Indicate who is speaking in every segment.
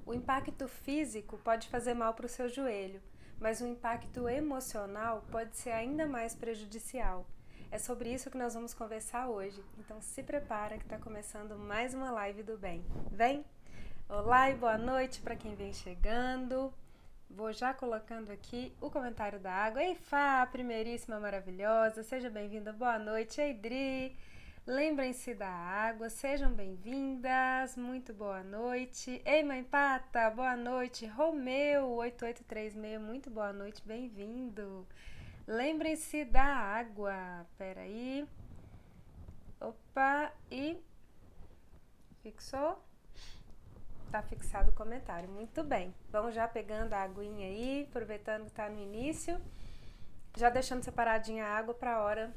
Speaker 1: O impacto físico pode fazer mal para o seu joelho, mas o impacto emocional pode ser ainda mais prejudicial. É sobre isso que nós vamos conversar hoje, então se prepara que está começando mais uma live do bem. Vem? Olá e boa noite para quem vem chegando. Vou já colocando aqui o comentário da água. Ei, Fá, primeiríssima maravilhosa, seja bem-vinda. Boa noite, Ei, Dri. Lembrem-se da água, sejam bem-vindas. Muito boa noite. Ei, Mãe Pata, boa noite. Romeu, 8836, muito boa noite, bem-vindo. Lembrem-se da água. Peraí. Opa, e fixou? Tá fixado o comentário, muito bem. Vamos já pegando a aguinha aí, aproveitando que tá no início, já deixando separadinha a água para a hora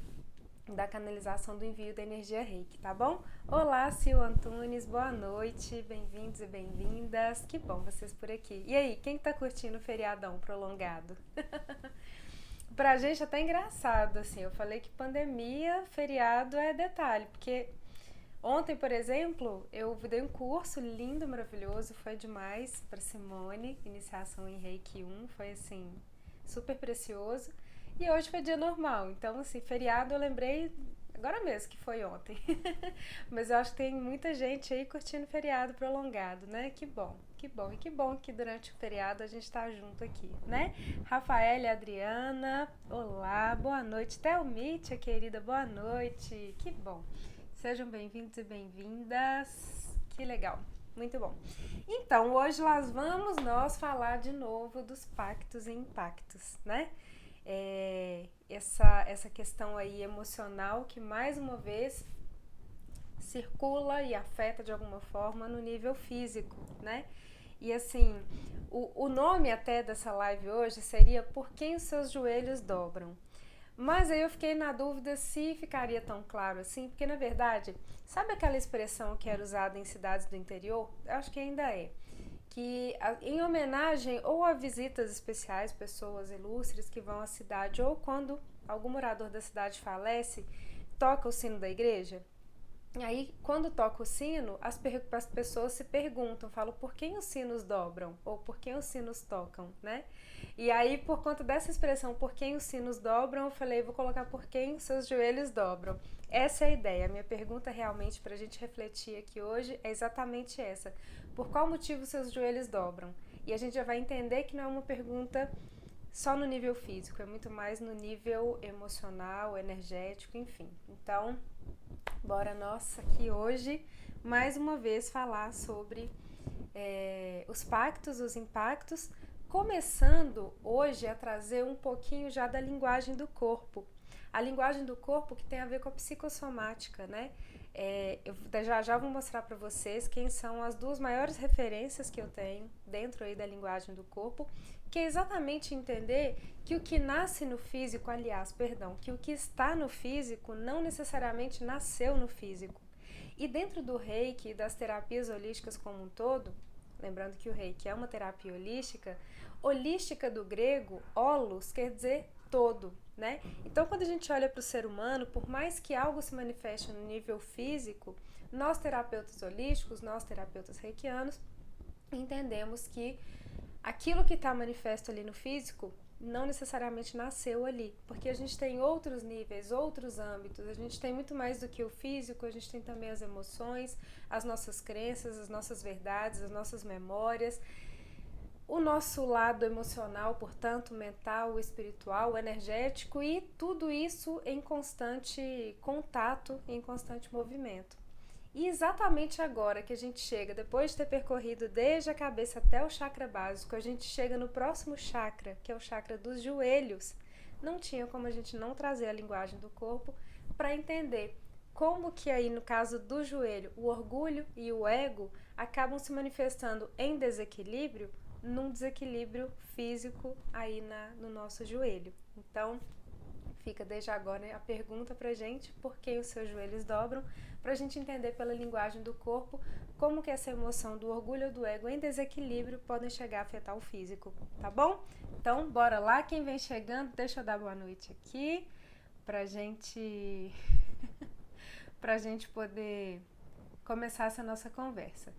Speaker 1: da canalização do envio da energia Reiki, tá bom? Olá, Sil Antunes, boa noite, bem-vindos e bem-vindas, que bom vocês por aqui. E aí, quem tá curtindo o feriadão prolongado? Pra gente é até engraçado, assim, eu falei que pandemia, feriado é detalhe, porque ontem, por exemplo, eu dei um curso lindo, maravilhoso, foi demais para Simone, iniciação em Reiki 1, foi assim, super precioso. E hoje foi dia normal, então assim, feriado eu lembrei agora mesmo que foi ontem. Mas eu acho que tem muita gente aí curtindo feriado prolongado, né? Que bom, que bom. E que bom que durante o feriado a gente tá junto aqui, né? Rafaela e Adriana, olá, boa noite. Thelmítia, querida, boa noite. Que bom. Sejam bem-vindos e bem-vindas. Que legal, muito bom. Então, hoje nós falar de novo dos pactos e impactos, né? Essa questão aí emocional que mais uma vez circula e afeta de alguma forma no nível físico, né? E assim, o nome até dessa live hoje seria Por quem os seus joelhos dobram? Mas aí eu fiquei na dúvida se ficaria tão claro assim, porque na verdade, sabe aquela expressão que era usada em cidades do interior? Eu acho que ainda é. Que em homenagem ou a visitas especiais, pessoas ilustres que vão à cidade, ou quando algum morador da cidade falece, toca o sino da igreja. E aí, quando toca o sino, as pessoas se perguntam, falam por quem os sinos dobram ou por quem os sinos tocam, né? E aí, por conta dessa expressão, por quem os sinos dobram, eu falei, vou colocar por quem os seus joelhos dobram. Essa é a ideia. A minha pergunta realmente para a gente refletir aqui hoje é exatamente essa. Por qual motivo os seus joelhos dobram? E a gente já vai entender que não é uma pergunta só no nível físico, é muito mais no nível emocional, energético, enfim. Então, bora nós aqui hoje, mais uma vez, falar sobre os pactos, os impactos, começando hoje a trazer um pouquinho já da linguagem do corpo. A linguagem do corpo que tem a ver com a psicossomática, né? Eu já vou mostrar para vocês quem são as duas maiores referências que eu tenho dentro aí da linguagem do corpo, que é exatamente entender que o que nasce no físico, aliás, perdão, que o que está no físico não necessariamente nasceu no físico. E dentro do Reiki e das terapias holísticas como um todo, lembrando que o Reiki é uma terapia holística, holística do grego, holos, quer dizer todo, né? Então, quando a gente olha para o ser humano, por mais que algo se manifeste no nível físico, nós terapeutas holísticos, nós terapeutas reikianos, entendemos que aquilo que está manifesto ali no físico não necessariamente nasceu ali, porque a gente tem outros níveis, outros âmbitos, a gente tem muito mais do que o físico, a gente tem também as emoções, as nossas crenças, as nossas verdades, as nossas memórias, o nosso lado emocional, portanto, mental, espiritual, energético e tudo isso em constante contato, em constante movimento. E exatamente agora que a gente chega, depois de ter percorrido desde a cabeça até o chakra básico, a gente chega no próximo chakra, que é o chakra dos joelhos. Não tinha como a gente não trazer a linguagem do corpo para entender como que aí no caso do joelho, o orgulho e o ego acabam se manifestando em desequilíbrio, num desequilíbrio físico aí no nosso joelho. Então, fica desde agora, né, a pergunta pra gente, por que os seus joelhos dobram, pra gente entender pela linguagem do corpo como que essa emoção do orgulho ou do ego em desequilíbrio podem chegar a afetar o físico, tá bom? Então, bora lá, quem vem chegando, deixa eu dar boa noite aqui, pra gente poder começar essa nossa conversa.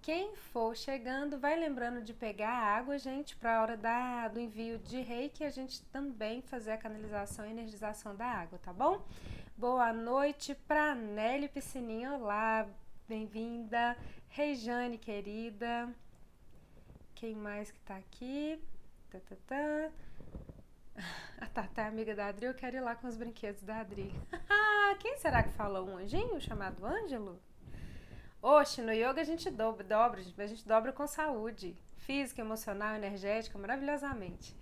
Speaker 1: Quem for chegando, vai lembrando de pegar a água, gente, para a hora do envio de reiki, a gente também fazer a canalização e energização da água, tá bom? Boa noite para Nelly Piscininha, olá, bem-vinda. Rejane, querida. Quem mais que tá aqui? A Tatá é amiga da Adri, eu quero ir lá com os brinquedos da Adri. Quem será que falou? Um anjinho chamado Ângelo? Oxe, no yoga a gente dobra com saúde. Física, emocional, energética, maravilhosamente.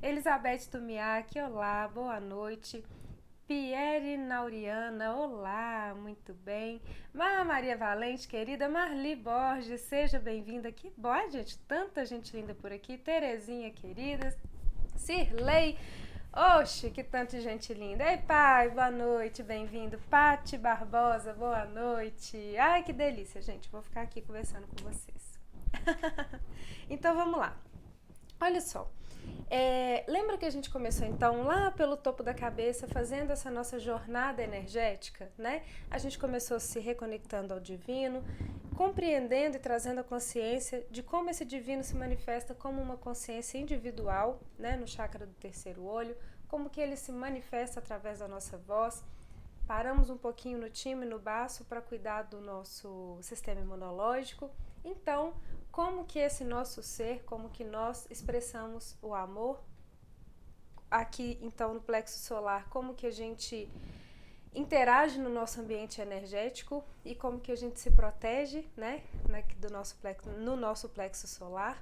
Speaker 1: Elizabeth Tumiaki, olá, boa noite. Pierre Nauriana, olá, muito bem. Maria Valente, querida. Marli Borges, seja bem-vinda. Que bom, gente, tanta gente linda por aqui. Terezinha, querida. Cirlei, oxe, que tanta gente linda. Ei, pai, boa noite, bem-vindo. Pati Barbosa, boa noite. Ai, que delícia, gente, vou ficar aqui conversando com vocês. Então, vamos lá. Olha só, lembra que a gente começou, então, lá pelo topo da cabeça, fazendo essa nossa jornada energética, né? A gente começou se reconectando ao divino, compreendendo e trazendo a consciência de como esse divino se manifesta como uma consciência individual, né, no chakra do terceiro olho, como que ele se manifesta através da nossa voz. Paramos um pouquinho no time, no baço, para cuidar do nosso sistema imunológico. Então, como que esse nosso ser, como que nós expressamos o amor, aqui então no plexo solar, como que a gente interage no nosso ambiente energético e como que a gente se protege, né, no nosso plexo solar.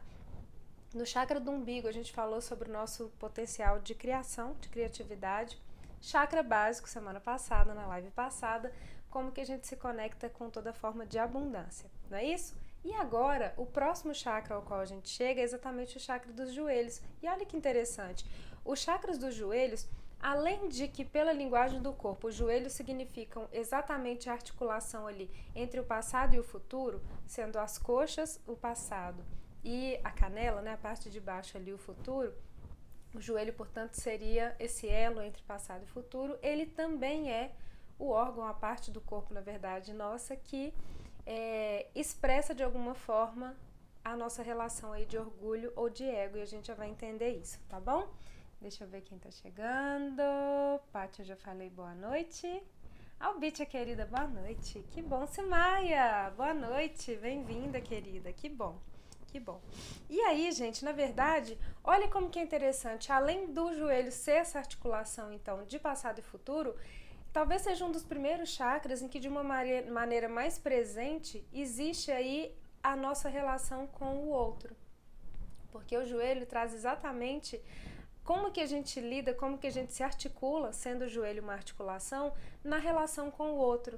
Speaker 1: No chakra do umbigo a gente falou sobre o nosso potencial de criação, de criatividade. Chakra básico, semana passada, na live passada, como que a gente se conecta com toda forma de abundância, não é isso? E agora, o próximo chakra ao qual a gente chega é exatamente o chakra dos joelhos. E olha que interessante, os chakras dos joelhos, além de que pela linguagem do corpo, os joelhos significam exatamente a articulação ali entre o passado e o futuro, sendo as coxas o passado e a canela, né, a parte de baixo ali o futuro. O joelho, portanto, seria esse elo entre passado e futuro. Ele também é o órgão, a parte do corpo, na verdade, nossa, que expressa de alguma forma a nossa relação aí de orgulho ou de ego, e a gente já vai entender isso, tá bom? Deixa eu ver quem tá chegando. Pátia, eu já falei boa noite. Albitia, querida, boa noite. Que bom, Simaia, boa noite, bem-vinda, querida, que bom. Que bom. E aí, gente, na verdade, olha como que é interessante. Além do joelho ser essa articulação, então, de passado e futuro, talvez seja um dos primeiros chakras em que, de uma maneira mais presente, existe aí a nossa relação com o outro. Porque o joelho traz exatamente como que a gente lida, como que a gente se articula, sendo o joelho uma articulação, na relação com o outro.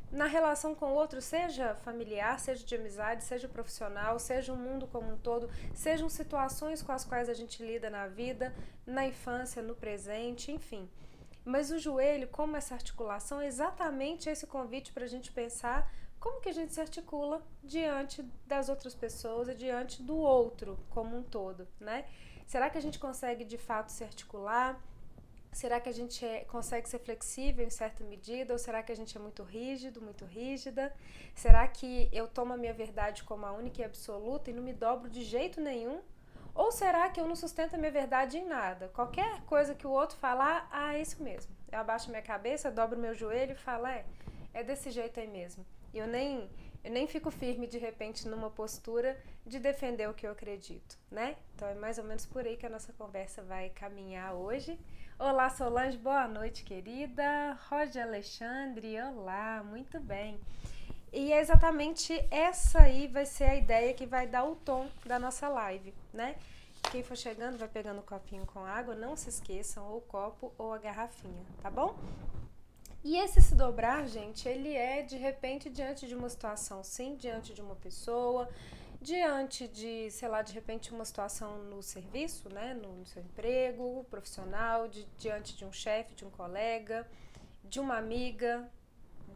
Speaker 1: Na relação com o outro, seja familiar, seja de amizade, seja profissional, seja o mundo como um todo, sejam situações com as quais a gente lida na vida, na infância, no presente, enfim. Mas o joelho, como essa articulação, é exatamente esse convite para a gente pensar como que a gente se articula diante das outras pessoas e diante do outro como um todo, né? Será que a gente consegue de fato se articular? Será que a gente consegue ser flexível em certa medida? Ou será que a gente é muito rígido, muito rígida? Será que eu tomo a minha verdade como a única e absoluta e não me dobro de jeito nenhum? Ou será que eu não sustento a minha verdade em nada? Qualquer coisa que o outro falar, é isso mesmo. Eu abaixo minha cabeça, dobro meu joelho e falo, é desse jeito aí mesmo. E eu nem fico firme de repente numa postura de defender o que eu acredito, né? Então é mais ou menos por aí que a nossa conversa vai caminhar hoje. Olá, Solange, boa noite, querida. Roger Alexandre, olá, muito bem. E é exatamente essa aí vai ser a ideia que vai dar o tom da nossa live, né? Quem for chegando vai pegando um copinho com água, não se esqueçam, ou o copo ou a garrafinha, tá bom? E esse se dobrar, gente, ele é de repente diante de uma situação, sim, diante de uma pessoa, diante de, sei lá, de repente uma situação no serviço, né, no seu emprego profissional, diante de um chefe, de um colega, de uma amiga,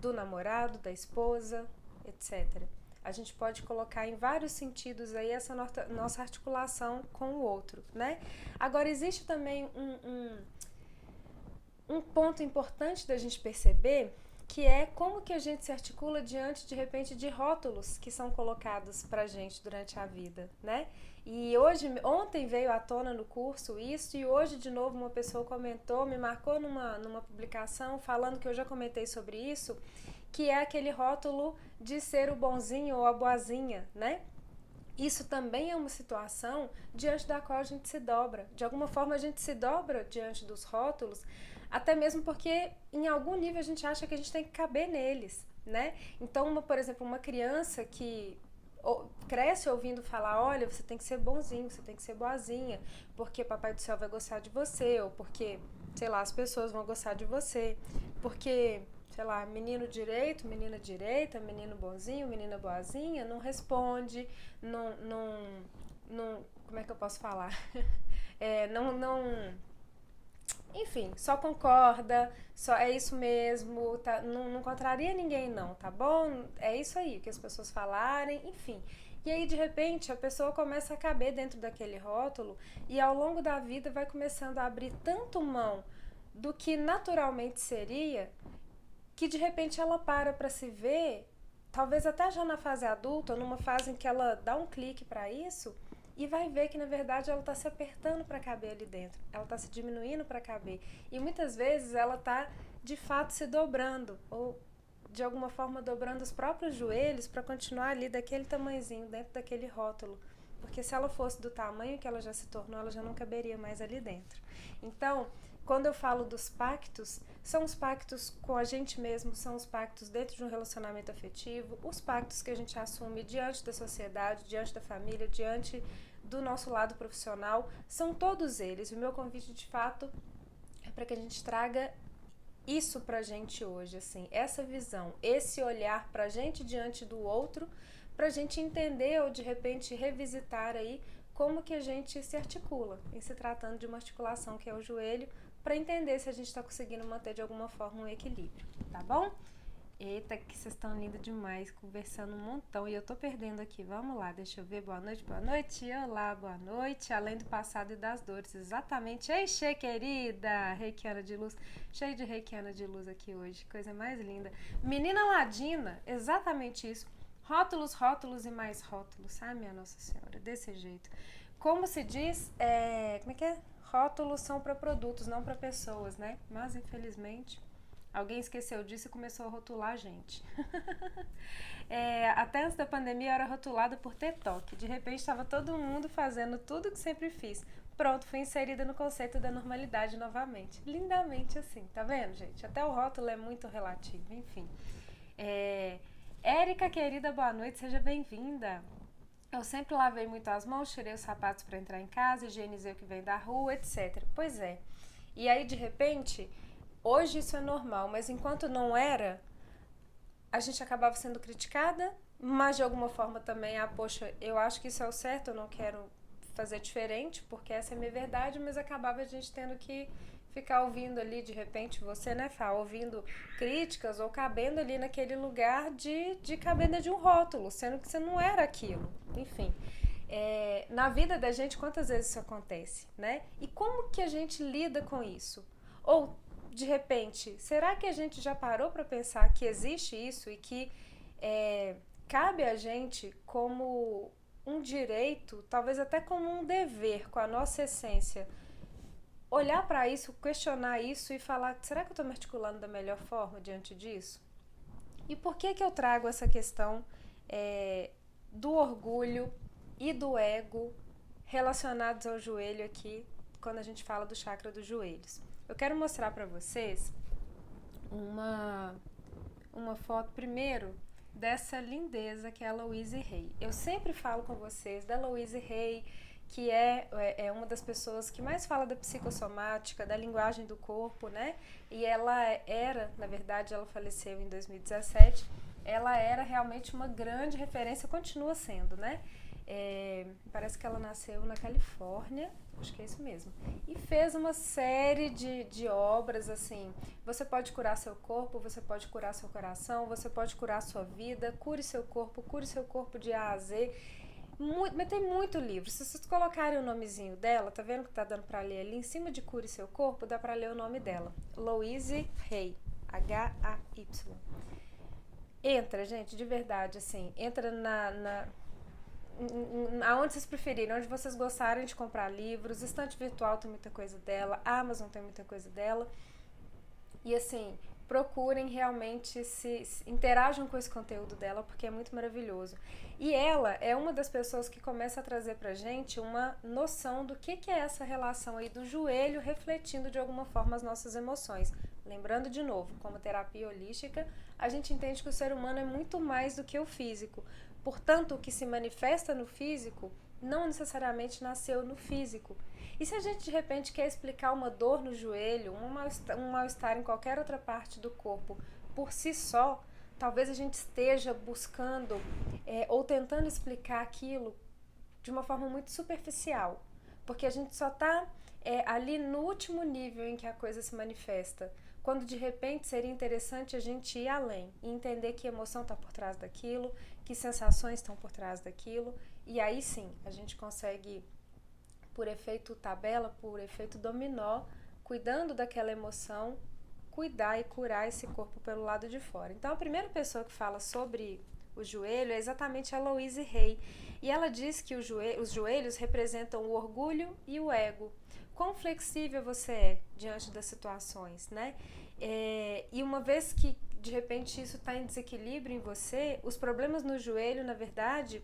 Speaker 1: do namorado, da esposa, etc. A gente pode colocar em vários sentidos aí essa nossa articulação com o outro, né? Agora, existe também um ponto importante da gente perceber que é como que a gente se articula diante, de repente, de rótulos que são colocados pra gente durante a vida, né? E ontem veio à tona no curso isso, e hoje de novo uma pessoa comentou, me marcou numa publicação falando que eu já comentei sobre isso, que é aquele rótulo de ser o bonzinho ou a boazinha, né? Isso também é uma situação diante da qual a gente se dobra. De alguma forma a gente se dobra diante dos rótulos, até mesmo porque em algum nível a gente acha que a gente tem que caber neles, né? Então, por exemplo, uma criança que cresce ouvindo falar, olha, você tem que ser bonzinho, você tem que ser boazinha, porque papai do céu vai gostar de você, ou porque, sei lá, as pessoas vão gostar de você, porque, sei lá, menino direito, menina direita, menino bonzinho, menina boazinha, não responde, não como é que eu posso falar? Enfim, só concorda, só é isso mesmo, tá, não contraria ninguém não, tá bom? É isso aí, que as pessoas falarem, enfim. E aí, de repente, a pessoa começa a caber dentro daquele rótulo e ao longo da vida vai começando a abrir tanto mão do que naturalmente seria, que de repente ela para se ver, talvez até já na fase adulta, ou numa fase em que ela dá um clique para isso, e vai ver que na verdade ela está se apertando para caber ali dentro, ela está se diminuindo para caber, e muitas vezes ela está de fato se dobrando, ou de alguma forma dobrando os próprios joelhos para continuar ali daquele tamanhozinho, dentro daquele rótulo, porque se ela fosse do tamanho que ela já se tornou, ela já não caberia mais ali dentro. Então, quando eu falo dos pactos, são os pactos com a gente mesmo, são os pactos dentro de um relacionamento afetivo, os pactos que a gente assume diante da sociedade, diante da família, diante do nosso lado profissional, são todos eles. O meu convite, de fato, é para que a gente traga isso pra gente hoje, assim, essa visão, esse olhar pra gente diante do outro, pra gente entender ou de repente revisitar aí como que a gente se articula, em se tratando de uma articulação que é o joelho, para entender se a gente está conseguindo manter de alguma forma um equilíbrio, tá bom? Eita, que vocês estão lindos demais, conversando um montão e eu tô perdendo aqui. Vamos lá, deixa eu ver. Boa noite, boa noite. Olá, boa noite. Além do passado e das dores, exatamente. Ei, Xê, querida, reikiana de luz. Cheio de reikiana de luz aqui hoje, coisa mais linda. Menina Ladina, exatamente isso. Rótulos, rótulos e mais rótulos, sabe, minha Nossa Senhora? Desse jeito. Como se diz, como é que é? Rótulos são para produtos, não para pessoas, né? Mas, infelizmente, alguém esqueceu disso e começou a rotular a gente. Até antes da pandemia eu era rotulada por ter toque. De repente estava todo mundo fazendo tudo que sempre fiz. Pronto, fui inserida no conceito da normalidade novamente. Lindamente assim, tá vendo, gente? Até o rótulo é muito relativo, enfim. Érica, querida, boa noite, seja bem-vinda. Eu sempre lavei muito as mãos, tirei os sapatos para entrar em casa, higienizei o que vem da rua, etc. Pois é. E aí, de repente, hoje isso é normal, mas enquanto não era, a gente acabava sendo criticada, mas de alguma forma também, poxa, eu acho que isso é o certo, eu não quero fazer diferente, porque essa é a minha verdade, mas acabava a gente tendo que ficar ouvindo ali, de repente, você, né, Fá, ouvindo críticas ou cabendo ali naquele lugar de cabenda de um rótulo, sendo que você não era aquilo. Enfim, na vida da gente, quantas vezes isso acontece, né? E como que a gente lida com isso? Ou, de repente, será que a gente já parou para pensar que existe isso e que cabe a gente como um direito, talvez até como um dever, com a nossa essência, olhar para isso, questionar isso e falar, será que eu estou me articulando da melhor forma diante disso? E por que eu trago essa questão do orgulho e do ego relacionados ao joelho aqui, quando a gente fala do chakra dos joelhos? Eu quero mostrar para vocês uma foto primeiro dessa lindeza que é a Louise Hay. Eu sempre falo com vocês da Louise Hay, que é uma das pessoas que mais fala da psicossomática, da linguagem do corpo, né? E ela era, na verdade, ela faleceu em 2017, ela era realmente uma grande referência, continua sendo, né? Parece que ela nasceu na Califórnia, acho que é isso mesmo, e fez uma série de obras, assim, você pode curar seu corpo, você pode curar seu coração, você pode curar sua vida, cure seu corpo de A a Z. Mas tem muito livro. Se vocês colocarem o nomezinho dela, tá vendo que tá dando pra ler ali? Em cima de Cure Seu Corpo, dá pra ler o nome dela. Louise Hay. H-A-Y. Entra, gente, de verdade, assim, entra aonde vocês preferirem, onde vocês gostarem de comprar livros. Estante Virtual tem muita coisa dela, Amazon tem muita coisa dela. E assim, procurem realmente se interajam com esse conteúdo dela, porque é muito maravilhoso. E ela é uma das pessoas que começa a trazer pra gente uma noção do que é essa relação aí do joelho refletindo de alguma forma as nossas emoções. Lembrando de novo, como terapia holística, a gente entende que o ser humano é muito mais do que o físico. Portanto, o que se manifesta no físico não necessariamente nasceu no físico. E se a gente de repente quer explicar uma dor no joelho, um mal-estar em qualquer outra parte do corpo por si só, talvez a gente esteja buscando ou tentando explicar aquilo de uma forma muito superficial. Porque a gente só está ali no último nível em que a coisa se manifesta. Quando de repente seria interessante a gente ir além e entender que emoção está por trás daquilo, que sensações estão por trás daquilo. E aí sim, a gente consegue, por efeito tabela, por efeito dominó, cuidando daquela emoção, cuidar e curar esse corpo pelo lado de fora. Então a primeira pessoa que fala sobre o joelho é exatamente a Louise Hay. E ela diz que os joelhos representam o orgulho e o ego. Quão flexível você é diante das situações, né? E uma vez que de repente isso está em desequilíbrio em você, os problemas no joelho, na verdade,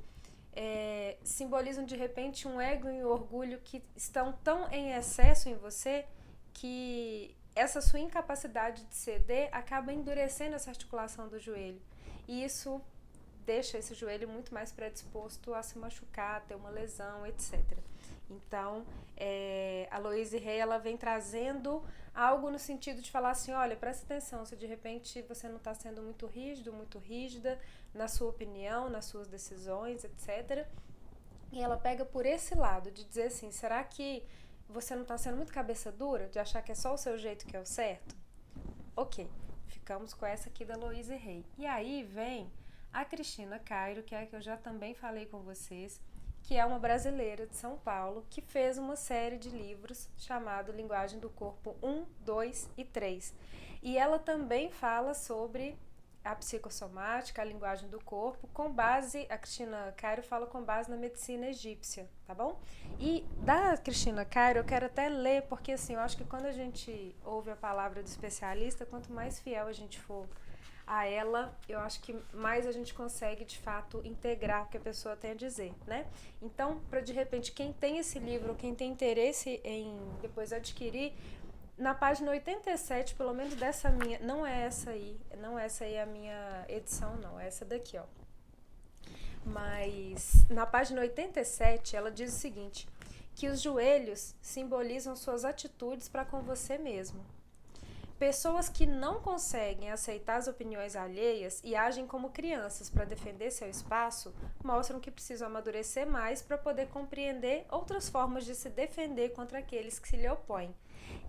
Speaker 1: simbolizam de repente um ego e um orgulho que estão tão em excesso em você que essa sua incapacidade de ceder acaba endurecendo essa articulação do joelho. E isso deixa esse joelho muito mais predisposto a se machucar, a ter uma lesão, etc. Então, a Louise Hay, ela vem trazendo algo no sentido de falar assim, olha, presta atenção, se de repente você não está sendo muito rígido, muito rígida na sua opinião, nas suas decisões, etc. E ela pega por esse lado, de dizer assim, será que você não está sendo muito cabeça dura, de achar que é só o seu jeito que é o certo? Ok, ficamos com essa aqui da Louise Hay. E aí vem a Cristina Cairo, que é a que eu já também falei com vocês, que é uma brasileira de São Paulo, que fez uma série de livros chamado Linguagem do Corpo 1, 2 e 3. E ela também fala sobre a psicossomática, a linguagem do corpo, com base, a Cristina Cairo fala com base na medicina egípcia, tá bom? E da Cristina Cairo eu quero até ler, porque assim, eu acho que quando a gente ouve a palavra do especialista, quanto mais fiel a gente for a ela, eu acho que mais a gente consegue de fato integrar o que a pessoa tem a dizer, né? Então, para de repente quem tem esse livro, quem tem interesse em depois adquirir, na página 87, pelo menos dessa minha, não é essa aí a minha edição não, é essa daqui, ó. Mas na página 87 ela diz o seguinte, que os joelhos simbolizam suas atitudes para com você mesmo. Pessoas que não conseguem aceitar as opiniões alheias e agem como crianças para defender seu espaço mostram que precisam amadurecer mais para poder compreender outras formas de se defender contra aqueles que se lhe opõem.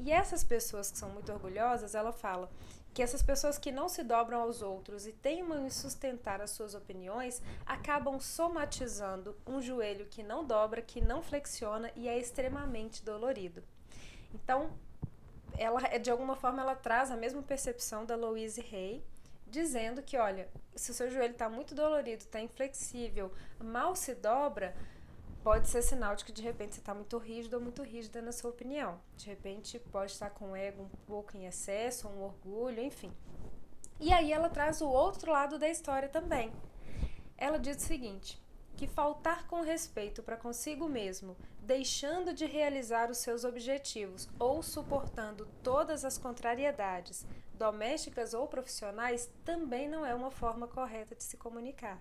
Speaker 1: E essas pessoas que são muito orgulhosas, ela fala que essas pessoas que não se dobram aos outros e teimam em sustentar as suas opiniões acabam somatizando um joelho que não dobra, que não flexiona e é extremamente dolorido. Então, ela, de alguma forma, ela traz a mesma percepção da Louise Hay, dizendo que, olha, se o seu joelho está muito dolorido, está inflexível, mal se dobra, pode ser sinal de que, de repente, você está muito rígido ou muito rígida na sua opinião. De repente, pode estar com o ego um pouco em excesso, um orgulho, enfim. E aí ela traz o outro lado da história também. Ela diz o seguinte, que faltar com respeito para consigo mesmo, deixando de realizar os seus objetivos ou suportando todas as contrariedades, domésticas ou profissionais, também não é uma forma correta de se comunicar.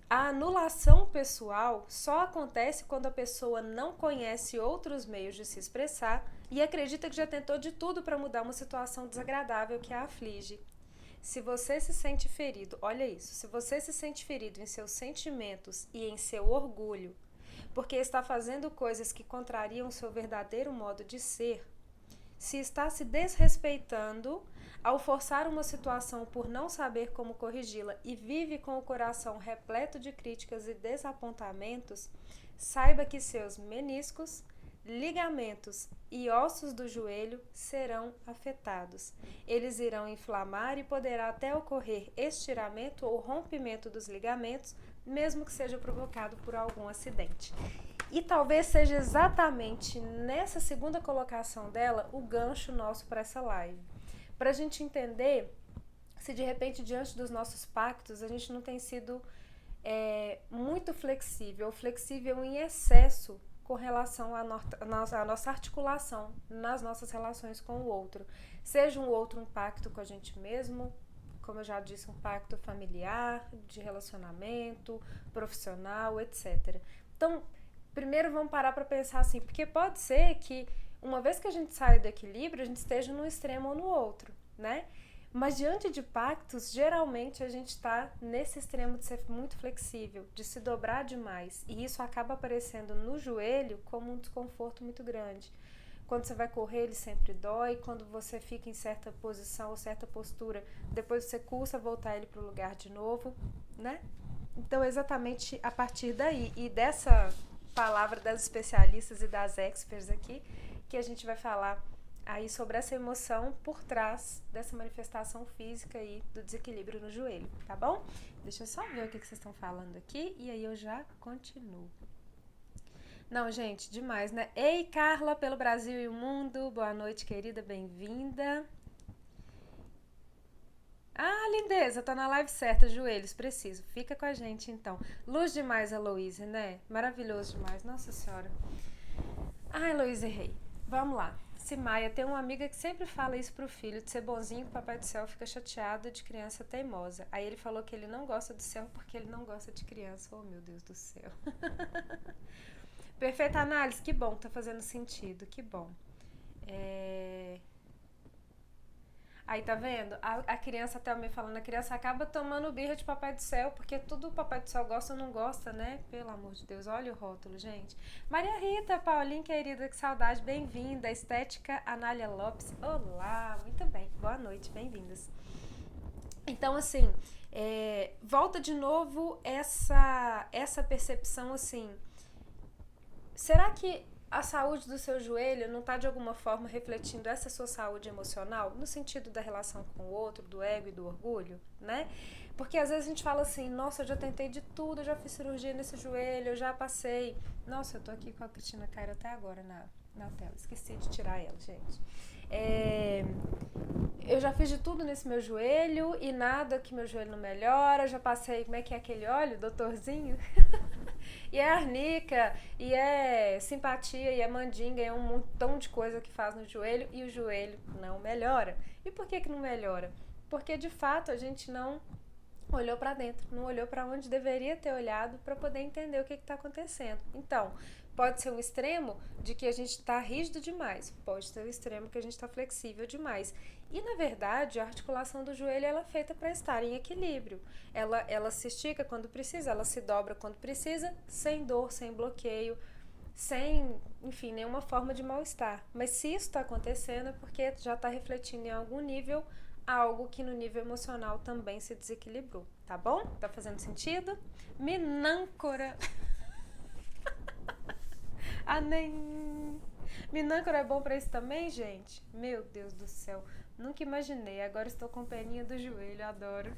Speaker 1: A anulação pessoal só acontece quando a pessoa não conhece outros meios de se expressar e acredita que já tentou de tudo para mudar uma situação desagradável que a aflige. Se você se sente ferido, olha isso, se você se sente ferido em seus sentimentos e em seu orgulho, porque está fazendo coisas que contrariam o seu verdadeiro modo de ser, se está se desrespeitando ao forçar uma situação por não saber como corrigi-la e vive com o coração repleto de críticas e desapontamentos, saiba que seus meniscos, ligamentos e ossos do joelho serão afetados. Eles irão inflamar e poderá até ocorrer estiramento ou rompimento dos ligamentos, mesmo que seja provocado por algum acidente. E talvez seja exatamente nessa segunda colocação dela o gancho nosso para essa live. Para a gente entender se de repente diante dos nossos pactos a gente não tem sido muito flexível, ou flexível em excesso com relação à nossa articulação nas nossas relações com o outro. Seja um outro um pacto com a gente mesmo, como eu já disse, um pacto familiar, de relacionamento, profissional, etc. Então, primeiro vamos parar para pensar assim, porque pode ser que uma vez que a gente saia do equilíbrio, a gente esteja num extremo ou no outro, né? Mas diante de pactos, geralmente a gente está nesse extremo de ser muito flexível, de se dobrar demais. E isso acaba aparecendo no joelho como um desconforto muito grande. Quando você vai correr, ele sempre dói. Quando você fica em certa posição ou certa postura, depois você custa voltar ele para o lugar de novo, né? Então, exatamente a partir daí e dessa palavra das especialistas e das experts aqui, que a gente vai falar aí sobre essa emoção por trás dessa manifestação física aí do desequilíbrio no joelho, tá bom? Deixa eu só ver o que vocês estão falando aqui e aí eu já continuo. Não, gente, demais, né? Ei, Carla, pelo Brasil e o mundo, boa noite, querida, bem-vinda. Ah, lindeza, tá na live certa, joelhos, preciso. Fica com a gente, então. Luz demais, Heloísa, né? Maravilhoso demais, nossa senhora. Ah, Heloísa, errei. Vamos lá. Simaia tem uma amiga que sempre fala isso pro filho, de ser bonzinho, que o Papai do Céu fica chateado de criança teimosa. Aí ele falou que ele não gosta do céu porque ele não gosta de criança. Oh, meu Deus do céu. Perfeita análise, que bom, tá fazendo sentido, que bom. Aí, tá vendo? A criança, até me falando, a criança acaba tomando birra de Papai do Céu, porque tudo o Papai do Céu gosta ou não gosta, né? Pelo amor de Deus, olha o rótulo, gente. Maria Rita, Paulinha, querida, que saudade, bem-vinda. Estética, Anália Lopes, olá, muito bem, boa noite, bem-vindas. Então, assim, volta de novo essa percepção, assim, será que a saúde do seu joelho não está de alguma forma refletindo essa sua saúde emocional, no sentido da relação com o outro, do ego e do orgulho, né? Porque às vezes a gente fala assim, nossa, eu já tentei de tudo, eu já fiz cirurgia nesse joelho, eu já passei. Nossa, eu tô aqui com a Cristina Cairo até agora na tela, esqueci de tirar ela, gente. Eu já fiz de tudo nesse meu joelho e nada que meu joelho não melhora, já passei, como é que é aquele óleo, doutorzinho? E é arnica, e é simpatia, e é mandinga, é um montão de coisa que faz no joelho e o joelho não melhora. E por que não melhora? Porque de fato a gente não olhou para dentro, não olhou para onde deveria ter olhado para poder entender o que está acontecendo. Então, pode ser um extremo de que a gente está rígido demais, pode ser um extremo que a gente está flexível demais. E, na verdade, a articulação do joelho ela é feita para estar em equilíbrio. Ela se estica quando precisa, ela se dobra quando precisa, sem dor, sem bloqueio, sem, enfim, nenhuma forma de mal-estar. Mas se isso está acontecendo é porque já está refletindo em algum nível algo que no nível emocional também se desequilibrou, tá bom? Tá fazendo sentido? Minâncora. Minâncora é bom pra isso também, gente? Meu Deus do céu, nunca imaginei. Agora estou com peninha do joelho, adoro.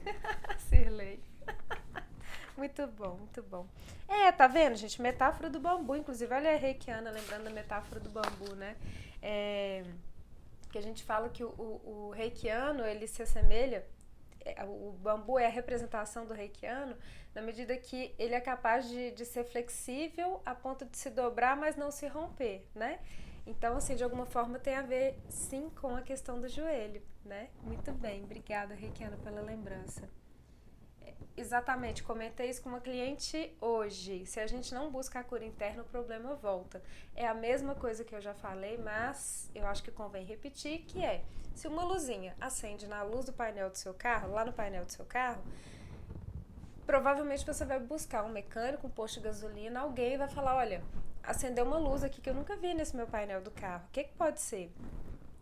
Speaker 1: Sirlei. Muito bom, muito bom. Tá vendo, gente? Metáfora do bambu. Inclusive, olha a reikiana lembrando da metáfora do bambu, né? Que a gente fala que o reikiano, ele se assemelha, o bambu é a representação do reikiano, na medida que ele é capaz de ser flexível a ponto de se dobrar, mas não se romper, né? Então, assim, de alguma forma tem a ver, sim, com a questão do joelho, né? Muito bem, obrigada, reikiano, pela lembrança. Exatamente, comentei isso com uma cliente hoje. Se a gente não busca a cura interna, o problema volta. É a mesma coisa que eu já falei, mas eu acho que convém repetir, que é, se uma luzinha acende na luz do painel do seu carro, lá no painel do seu carro, provavelmente você vai buscar um mecânico, um posto de gasolina, alguém vai falar, olha, acendeu uma luz aqui que eu nunca vi nesse meu painel do carro, o que pode ser?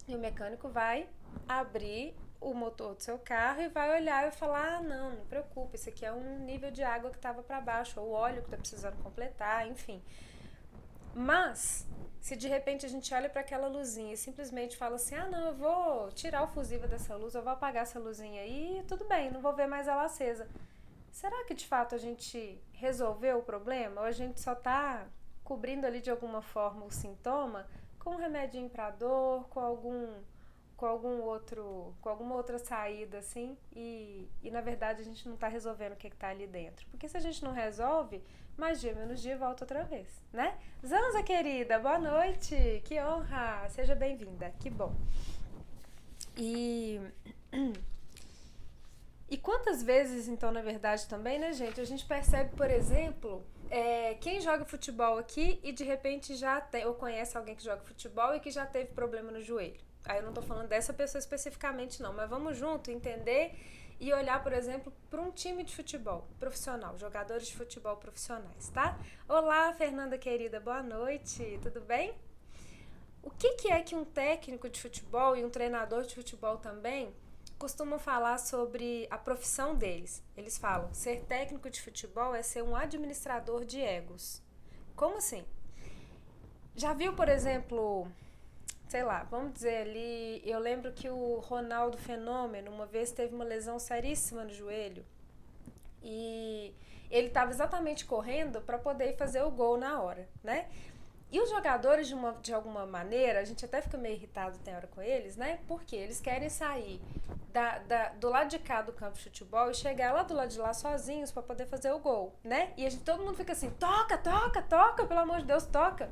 Speaker 1: E o mecânico vai abrir o motor do seu carro e vai olhar e falar, não preocupe, esse aqui é um nível de água que estava para baixo, ou óleo que está precisando completar, enfim. Mas, Se de repente a gente olha para aquela luzinha e simplesmente fala assim, ah não, eu vou tirar o fusível dessa luz, eu vou apagar essa luzinha aí e tudo bem, não vou ver mais ela acesa. Será que de fato a gente resolveu o problema? Ou a gente só está cobrindo ali de alguma forma o sintoma com um remedinho para dor, com alguma outra saída assim, e na verdade a gente não está resolvendo o que está ali dentro. Porque se a gente não resolve, mais dia menos dia volta outra vez, né? Zanza querida, boa noite, que honra, seja bem-vinda, que bom. E E quantas vezes, então, na verdade, também, né, gente, a gente percebe, por exemplo, quem joga futebol aqui e de repente já tem, ou conhece alguém que joga futebol e que já teve problema no joelho. Aí eu não tô falando dessa pessoa especificamente, não, mas vamos junto entender e olhar, por exemplo, para um time de futebol profissional, jogadores de futebol profissionais, tá? Olá, Fernanda querida, boa noite, tudo bem? O que é que um técnico de futebol e um treinador de futebol também costumam falar sobre a profissão deles? Eles falam, ser técnico de futebol é ser um administrador de egos. Como assim? Já viu, por exemplo, sei lá, vamos dizer ali, eu lembro que o Ronaldo Fenômeno uma vez teve uma lesão seríssima no joelho e ele estava exatamente correndo para poder fazer o gol na hora, né? E os jogadores, de alguma maneira, a gente até fica meio irritado tem hora com eles, né? Porque eles querem sair do lado de cá do campo de futebol e chegar lá do lado de lá sozinhos para poder fazer o gol, né? E todo mundo fica assim, toca, toca, toca, pelo amor de Deus, toca.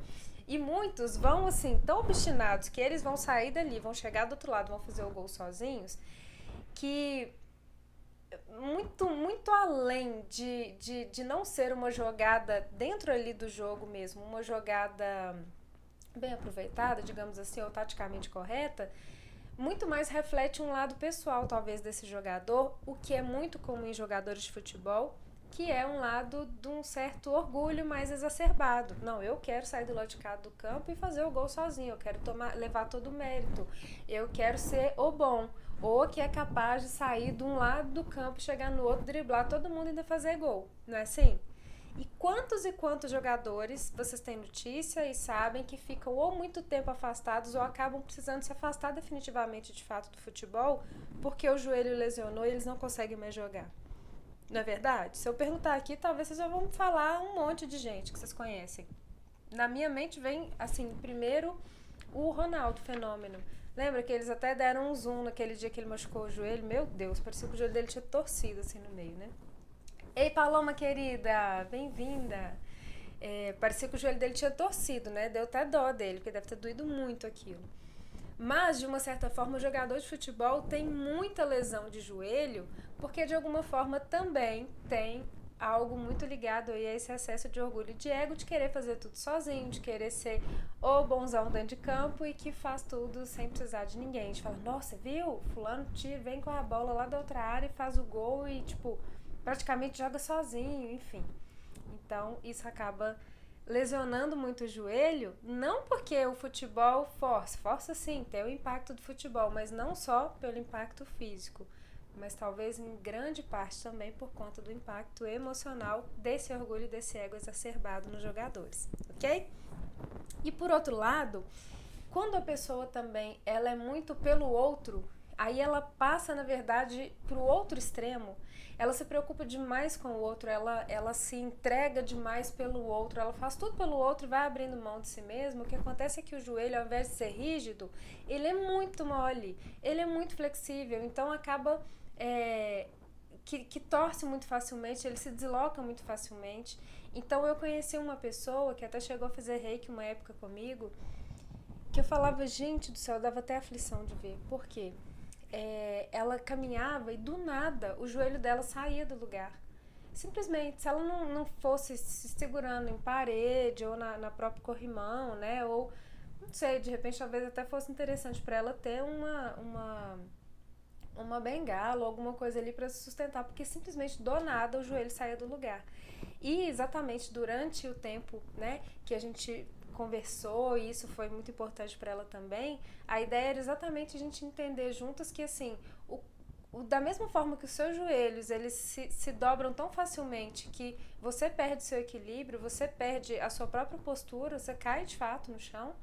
Speaker 1: E muitos vão assim, tão obstinados que eles vão sair dali, vão chegar do outro lado, vão fazer o gol sozinhos, que muito além de não ser uma jogada dentro ali do jogo mesmo, uma jogada bem aproveitada, digamos assim, ou taticamente correta, muito mais reflete um lado pessoal, talvez, desse jogador, o que é muito comum em jogadores de futebol, que é um lado de um certo orgulho mais exacerbado. Não, eu quero sair do lado de cá do campo e fazer o gol sozinho, eu quero levar todo o mérito, eu quero ser o bom, ou que é capaz de sair de um lado do campo, chegar no outro, driblar todo mundo e ainda fazer gol, não é assim? E quantos jogadores vocês têm notícia e sabem que ficam ou muito tempo afastados ou acabam precisando se afastar definitivamente de fato do futebol porque o joelho lesionou e eles não conseguem mais jogar? Não é verdade? Se eu perguntar aqui, talvez vocês já vão falar um monte de gente que vocês conhecem. Na minha mente vem, assim, primeiro o Ronaldo Fenômeno. Lembra que eles até deram um zoom naquele dia que ele machucou o joelho? Meu Deus, parecia que o joelho dele tinha torcido assim no meio, né? Ei, Paloma querida, bem-vinda. Parecia que o joelho dele tinha torcido, né? Deu até dó dele, porque deve ter doído muito aquilo. Mas, de uma certa forma, o jogador de futebol tem muita lesão de joelho, porque de alguma forma também tem algo muito ligado aí a esse excesso de orgulho e de ego, de querer fazer tudo sozinho, de querer ser o bonzão dentro de campo e que faz tudo sem precisar de ninguém. A gente fala, nossa, viu? Fulano tira, vem com a bola lá da outra área e faz o gol e, tipo, praticamente joga sozinho, enfim. Então, isso acaba lesionando muito o joelho, não porque o futebol força sim, tem o impacto do futebol, mas não só pelo impacto físico, mas talvez em grande parte também por conta do impacto emocional desse orgulho e desse ego exacerbado nos jogadores, ok? E por outro lado, quando a pessoa também ela é muito pelo outro, aí ela passa, na verdade, para o outro extremo. Ela se preocupa demais com o outro, ela se entrega demais pelo outro, ela faz tudo pelo outro e vai abrindo mão de si mesma. O que acontece é que o joelho, ao invés de ser rígido, ele é muito mole, ele é muito flexível, então acaba que torce muito facilmente, ele se desloca muito facilmente. Então eu conheci uma pessoa que até chegou a fazer reiki uma época comigo, que eu falava, gente do céu, dava até aflição de ver. Por quê? Ela caminhava e do nada o joelho dela saía do lugar. Simplesmente, se ela não fosse se segurando em parede ou na própria corrimão, né? Ou, não sei, de repente talvez até fosse interessante para ela ter uma bengala ou alguma coisa ali para se sustentar, porque simplesmente do nada o joelho saía do lugar. E exatamente durante o tempo, né, que a gente conversou, e isso foi muito importante para ela também, a ideia era exatamente a gente entender juntas que, assim, Da mesma forma que os seus joelhos, eles se dobram tão facilmente que você perde seu equilíbrio, você perde a sua própria postura, você cai de fato no chão.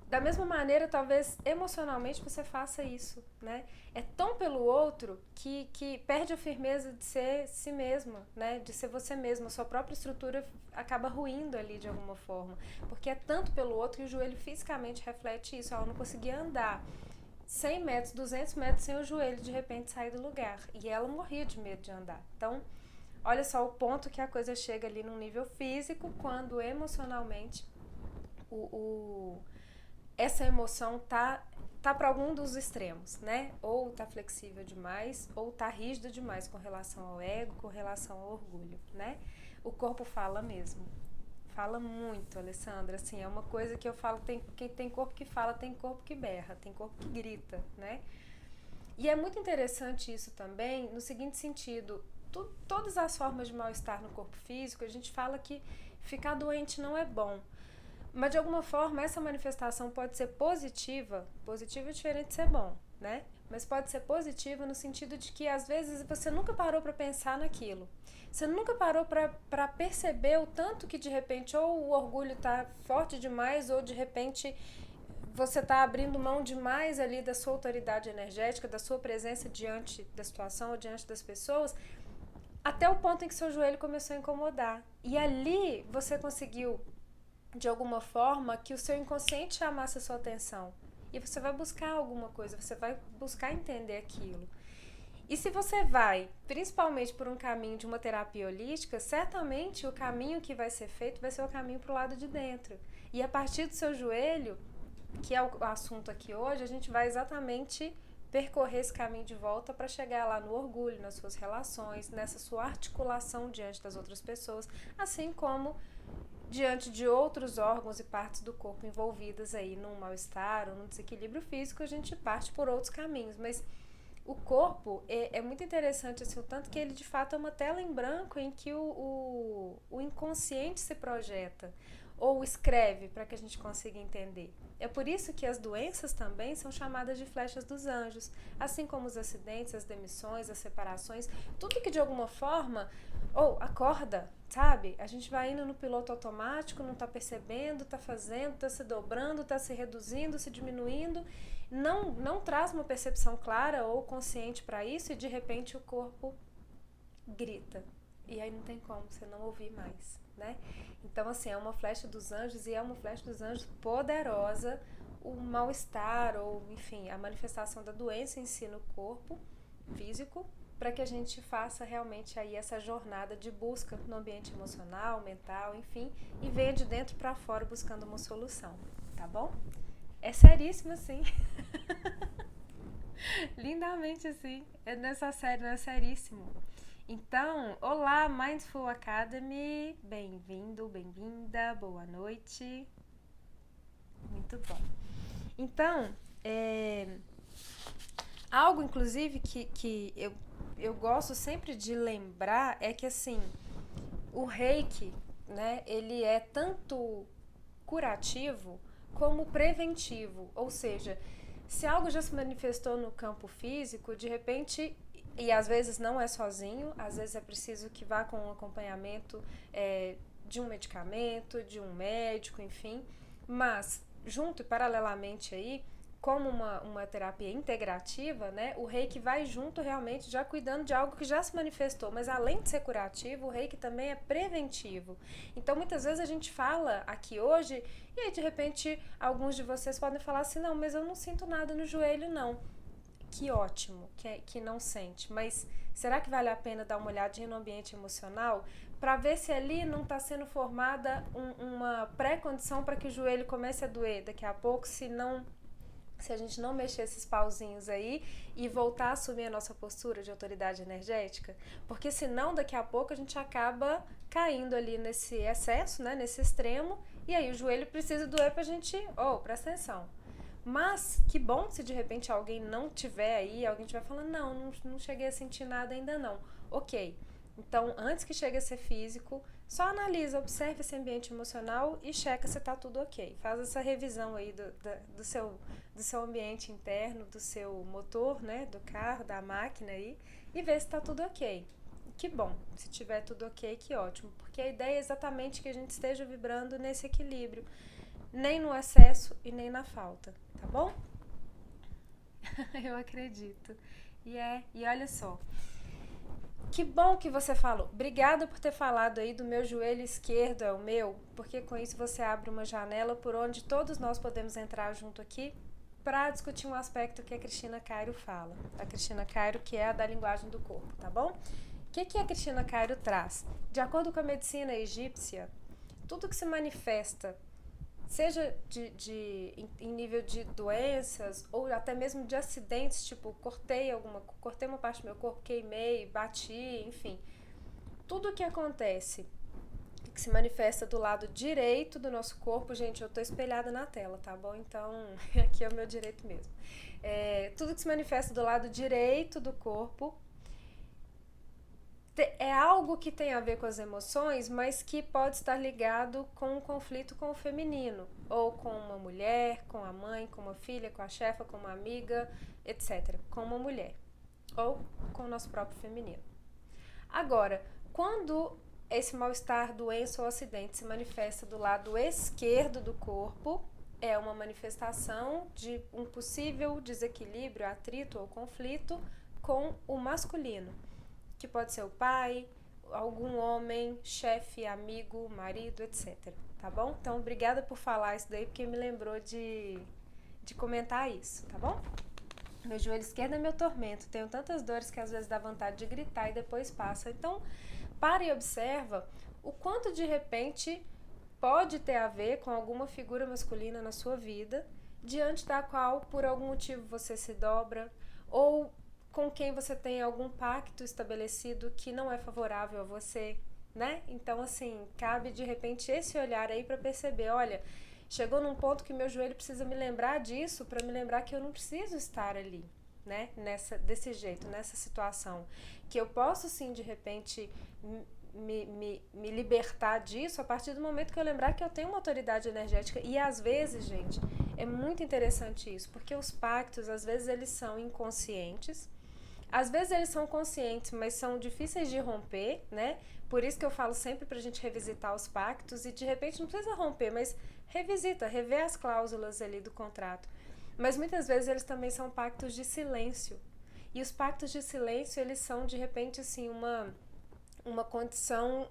Speaker 1: Da mesma maneira, talvez emocionalmente você faça isso, né? É tão pelo outro que perde a firmeza de ser si mesma, né? De ser você mesma, a sua própria estrutura acaba ruindo ali de alguma forma, porque é tanto pelo outro que o joelho fisicamente reflete isso. Ela não conseguia andar 100 metros, 200 metros sem o joelho de repente sair do lugar, e ela morria de medo de andar. Então, olha só o ponto que a coisa chega ali num nível físico, quando emocionalmente essa emoção tá para algum dos extremos, né? Ou tá flexível demais, ou tá rígido demais com relação ao ego, com relação ao orgulho, né? O corpo fala mesmo. Fala muito, Alessandra. Assim, é uma coisa que eu falo, tem corpo que fala, tem corpo que berra, tem corpo que grita, né? E é muito interessante isso também, no seguinte sentido, todas as formas de mal-estar no corpo físico, a gente fala que ficar doente não é bom. Mas de alguma forma essa manifestação pode ser positiva, positiva é diferente de ser bom, né? Mas pode ser positiva no sentido de que às vezes você nunca parou para pensar naquilo. Você nunca parou para perceber o tanto que de repente ou o orgulho está forte demais ou de repente você está abrindo mão demais ali da sua autoridade energética, da sua presença diante da situação ou diante das pessoas, até o ponto em que seu joelho começou a incomodar. E ali você conseguiu de alguma forma que o seu inconsciente chamasse a sua atenção e você vai buscar alguma coisa, você vai buscar entender aquilo. E se você vai, principalmente por um caminho de uma terapia holística, certamente o caminho que vai ser feito vai ser o caminho para o lado de dentro. E a partir do seu joelho, que é o assunto aqui hoje, a gente vai exatamente percorrer esse caminho de volta para chegar lá no orgulho, nas suas relações, nessa sua articulação diante das outras pessoas, assim como diante de outros órgãos e partes do corpo envolvidas aí num mal-estar ou num desequilíbrio físico, a gente parte por outros caminhos. Mas o corpo é muito interessante, assim, o tanto que ele de fato é uma tela em branco em que o inconsciente se projeta ou escreve para que a gente consiga entender. É por isso que as doenças também são chamadas de flechas dos anjos, assim como os acidentes, as demissões, as separações, tudo que de alguma forma, acorda, sabe? A gente vai indo no piloto automático, não tá percebendo, tá fazendo, tá se dobrando, tá se reduzindo, se diminuindo, não traz uma percepção clara ou consciente para isso e de repente o corpo grita. E aí não tem como você não ouvir mais, né? Então, assim, é uma flecha dos anjos e é uma flecha dos anjos poderosa, o mal-estar ou, enfim, a manifestação da doença em si no corpo físico, para que a gente faça realmente aí essa jornada de busca no ambiente emocional, mental, enfim, e venha de dentro para fora buscando uma solução, tá bom? É seríssimo, assim. Lindamente, assim. Nessa série, é seríssimo. Então, olá, Mindful Academy, bem-vindo, bem-vinda, boa noite. Muito bom. Então, algo, inclusive, que eu gosto sempre de lembrar é que, assim, o Reiki, né, ele é tanto curativo como preventivo, ou seja, se algo já se manifestou no campo físico, de repente... E às vezes não é sozinho, às vezes é preciso que vá com um acompanhamento de um medicamento, de um médico, enfim. Mas, junto e paralelamente aí, como uma terapia integrativa, né, o Reiki vai junto realmente já cuidando de algo que já se manifestou. Mas além de ser curativo, o Reiki também é preventivo. Então, muitas vezes a gente fala aqui hoje e aí, de repente, alguns de vocês podem falar assim, não, mas eu não sinto nada no joelho, não. Que ótimo, que não sente, mas será que vale a pena dar uma olhadinha no ambiente emocional para ver se ali não está sendo formada uma pré-condição para que o joelho comece a doer daqui a pouco, se a gente não mexer esses pauzinhos aí e voltar a assumir a nossa postura de autoridade energética? Porque senão daqui a pouco a gente acaba caindo ali nesse excesso, né, nesse extremo, e aí o joelho precisa doer para a gente, presta atenção. Mas que bom se de repente alguém não tiver aí, alguém tiver falando, não cheguei a sentir nada ainda não. Ok, então antes que chegue a ser físico, Só analisa, observa esse ambiente emocional e checa se está tudo ok. Faz essa revisão aí do seu ambiente interno, do seu motor, né, do carro, da máquina aí, e vê se está tudo ok. Que bom, se tiver tudo ok, que ótimo, porque a ideia é exatamente que a gente esteja vibrando nesse equilíbrio, nem no excesso e nem na falta, tá bom? Eu acredito. E olha só, que bom que você falou. Obrigada por ter falado aí do meu joelho esquerdo é o meu, porque com isso você abre uma janela por onde todos nós podemos entrar junto aqui para discutir um aspecto que a Cristina Cairo fala. A Cristina Cairo, que é a da linguagem do corpo, tá bom? O que a Cristina Cairo traz? De acordo com a medicina egípcia, tudo que se manifesta, seja em nível de doenças ou até mesmo de acidentes, tipo cortei uma parte do meu corpo, queimei, bati, enfim, tudo que acontece que se manifesta do lado direito do nosso corpo, gente, eu tô espelhada na tela, tá bom? Então, aqui é o meu direito mesmo. Tudo que se manifesta do lado direito do corpo é algo que tem a ver com as emoções, mas que pode estar ligado com um conflito com o feminino, ou com uma mulher, com a mãe, com uma filha, com a chefa, com uma amiga, etc. Com uma mulher, ou com o nosso próprio feminino. Agora, quando esse mal-estar, doença ou acidente se manifesta do lado esquerdo do corpo, é uma manifestação de um possível desequilíbrio, atrito ou conflito com o masculino, que pode ser o pai, algum homem, chefe, amigo, marido, etc. Tá bom? Então, obrigada por falar isso daí, porque me lembrou de comentar isso, tá bom? Meu joelho esquerdo é meu tormento. Tenho tantas dores que às vezes dá vontade de gritar e depois passa. Então, para e observa o quanto de repente pode ter a ver com alguma figura masculina na sua vida, diante da qual, por algum motivo, você se dobra, ou com quem você tem algum pacto estabelecido que não é favorável a você, né? Então, assim, cabe de repente esse olhar aí para perceber, olha, chegou num ponto que meu joelho precisa me lembrar disso, para me lembrar que eu não preciso estar ali, né? Desse jeito, nessa situação. Que eu posso sim, de repente, me libertar disso a partir do momento que eu lembrar que eu tenho uma autoridade energética. E às vezes, gente, é muito interessante isso, porque os pactos, às vezes, eles são inconscientes. Às vezes eles são conscientes, mas são difíceis de romper, né? Por isso que eu falo sempre pra gente revisitar os pactos e de repente não precisa romper, mas revisita, revê as cláusulas ali do contrato. Mas muitas vezes eles também são pactos de silêncio. E os pactos de silêncio, eles são de repente assim uma condição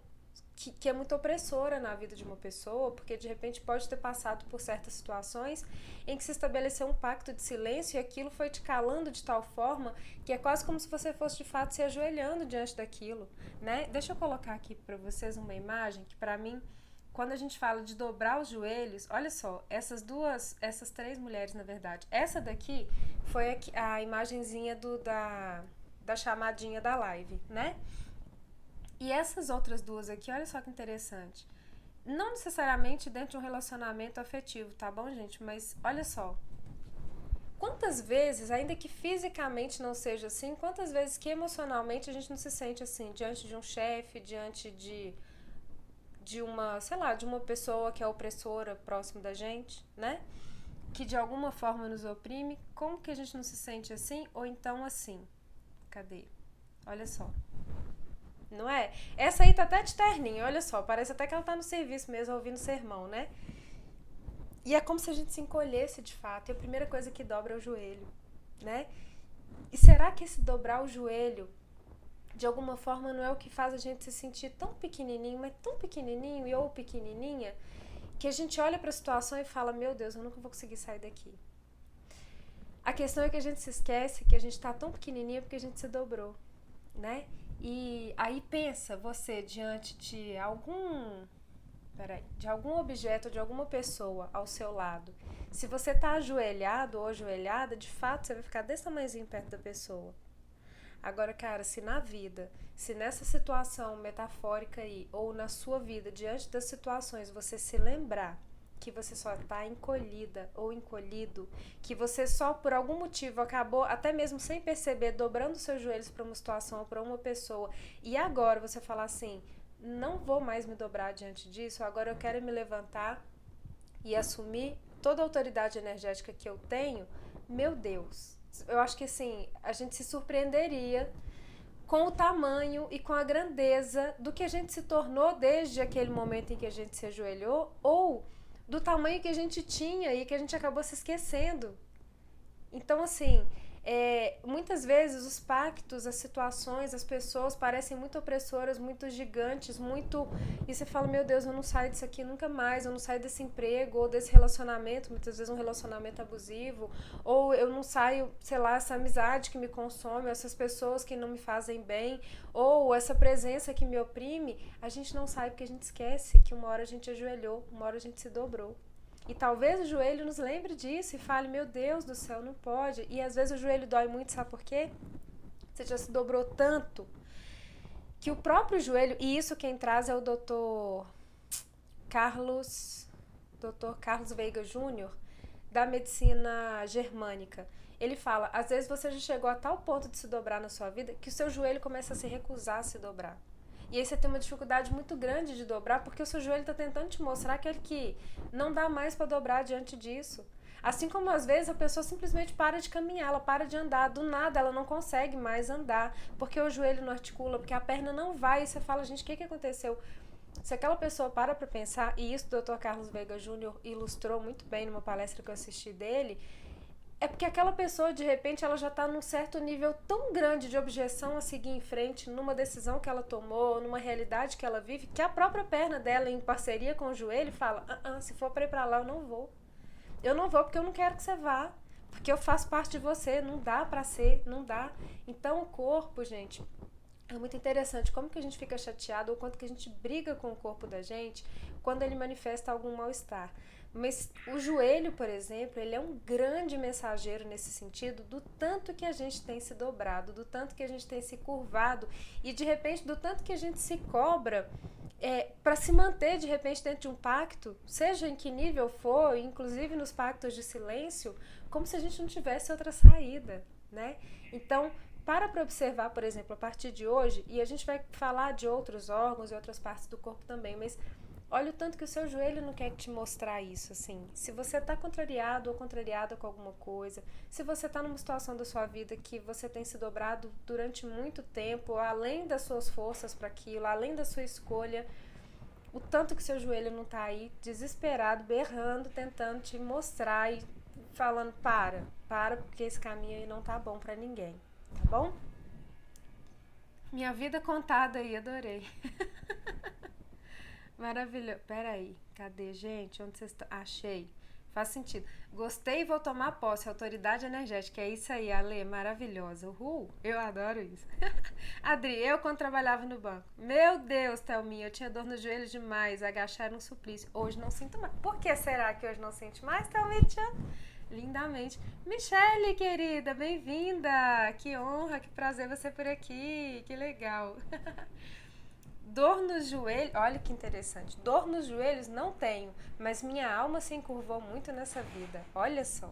Speaker 1: que é muito opressora na vida de uma pessoa, porque de repente pode ter passado por certas situações em que se estabeleceu um pacto de silêncio e aquilo foi te calando de tal forma que é quase como se você fosse de fato se ajoelhando diante daquilo, né? Deixa eu colocar aqui para vocês uma imagem que para mim, quando a gente fala de dobrar os joelhos, olha só, essas três mulheres na verdade, essa daqui foi a imagenzinha da chamadinha da live, né? E essas outras duas aqui, olha só que interessante. Não necessariamente dentro de um relacionamento afetivo, tá bom, gente? Mas olha só. Quantas vezes, ainda que fisicamente não seja assim, quantas vezes que emocionalmente a gente não se sente assim, diante de um chefe, diante de uma, sei lá, de uma pessoa que é opressora próximo da gente, né? Que de alguma forma nos oprime. Como que a gente não se sente assim? Ou então assim? Cadê? Olha só. Não é? Essa aí tá até de terninho, olha só, parece até que ela tá no serviço mesmo, ouvindo sermão, né? E é como se a gente se encolhesse de fato, e a primeira coisa que dobra é o joelho, né? E será que esse dobrar o joelho, de alguma forma, não é o que faz a gente se sentir tão pequenininho, mas tão pequenininho e ou pequenininha, que a gente olha pra situação e fala, meu Deus, eu nunca vou conseguir sair daqui. A questão é que a gente se esquece que a gente tá tão pequenininha porque a gente se dobrou, né? E aí pensa você diante de algum objeto, de alguma pessoa ao seu lado. Se você está ajoelhado ou ajoelhada, de fato você vai ficar desse tamanhozinho perto da pessoa. Agora, cara, se na vida, se nessa situação metafórica aí, ou na sua vida, diante das situações, você se lembrar que você só está encolhida ou encolhido, que você só por algum motivo acabou, até mesmo sem perceber, dobrando seus joelhos para uma situação ou para uma pessoa, e agora você falar assim, não vou mais me dobrar diante disso, agora eu quero me levantar e assumir toda a autoridade energética que eu tenho. Meu Deus, eu acho que assim, a gente se surpreenderia com o tamanho e com a grandeza do que a gente se tornou desde aquele momento em que a gente se ajoelhou, ou do tamanho que a gente tinha e que a gente acabou se esquecendo. Então, assim, muitas vezes os pactos, as situações, as pessoas parecem muito opressoras, muito gigantes, muito... E você fala, meu Deus, eu não saio disso aqui nunca mais, eu não saio desse emprego ou desse relacionamento, muitas vezes um relacionamento abusivo, ou eu não saio, sei lá, essa amizade que me consome, essas pessoas que não me fazem bem, ou essa presença que me oprime. A gente não sai porque a gente esquece que uma hora a gente ajoelhou, uma hora a gente se dobrou. E talvez o joelho nos lembre disso e fale, meu Deus do céu, não pode. E às vezes o joelho dói muito, sabe por quê? Você já se dobrou tanto que o próprio joelho, e isso quem traz é o Carlos, Dr. Carlos Veiga Júnior, da medicina germânica. Ele fala, às vezes você já chegou a tal ponto de se dobrar na sua vida que o seu joelho começa a se recusar a se dobrar. E aí você tem uma dificuldade muito grande de dobrar porque o seu joelho está tentando te mostrar que não dá mais para dobrar diante disso. Assim como às vezes a pessoa simplesmente para de caminhar, ela para de andar, do nada ela não consegue mais andar, porque o joelho não articula, porque a perna não vai, e você fala, gente, o que aconteceu? Se aquela pessoa para pensar, e isso o Dr. Carlos Veiga Júnior ilustrou muito bem numa palestra que eu assisti dele, é porque aquela pessoa, de repente, ela já está num certo nível tão grande de objeção a seguir em frente numa decisão que ela tomou, numa realidade que ela vive, que a própria perna dela, em parceria com o joelho, fala, se for para ir para lá, eu não vou. Eu não vou porque eu não quero que você vá, porque eu faço parte de você, não dá para ser, não dá. Então o corpo, gente, é muito interessante como que a gente fica chateado ou quanto que a gente briga com o corpo da gente quando ele manifesta algum mal-estar. Mas o joelho, por exemplo, ele é um grande mensageiro nesse sentido do tanto que a gente tem se dobrado, do tanto que a gente tem se curvado e, de repente, do tanto que a gente se cobra para se manter, de repente, dentro de um pacto, seja em que nível for, inclusive nos pactos de silêncio, como se a gente não tivesse outra saída, né? Então, para observar, por exemplo, a partir de hoje, e a gente vai falar de outros órgãos e outras partes do corpo também, mas olha o tanto que o seu joelho não quer te mostrar isso, assim. Se você está contrariado ou contrariada com alguma coisa, se você está numa situação da sua vida que você tem se dobrado durante muito tempo, além das suas forças para aquilo, além da sua escolha, o tanto que seu joelho não está aí desesperado, berrando, tentando te mostrar e falando, para, porque esse caminho aí não tá bom para ninguém, tá bom? Minha vida contada aí, adorei. Maravilhoso. Peraí, cadê, gente? Onde vocês estão? Achei. Faz sentido. Gostei e vou tomar posse. Autoridade energética. É isso aí, Ale. Maravilhosa. Uhul. Eu adoro isso. Adri, eu quando trabalhava no banco. Meu Deus, Thelminha, eu tinha dor no joelho demais. Agachar era um suplício. Hoje não sinto mais. Por que será que hoje não sinto mais, Thelminha? Lindamente. Michele, querida, bem-vinda. Que honra, que prazer você por aqui. Que legal. Dor nos joelhos, olha que interessante. Dor nos joelhos não tenho, mas minha alma se encurvou muito nessa vida. Olha só.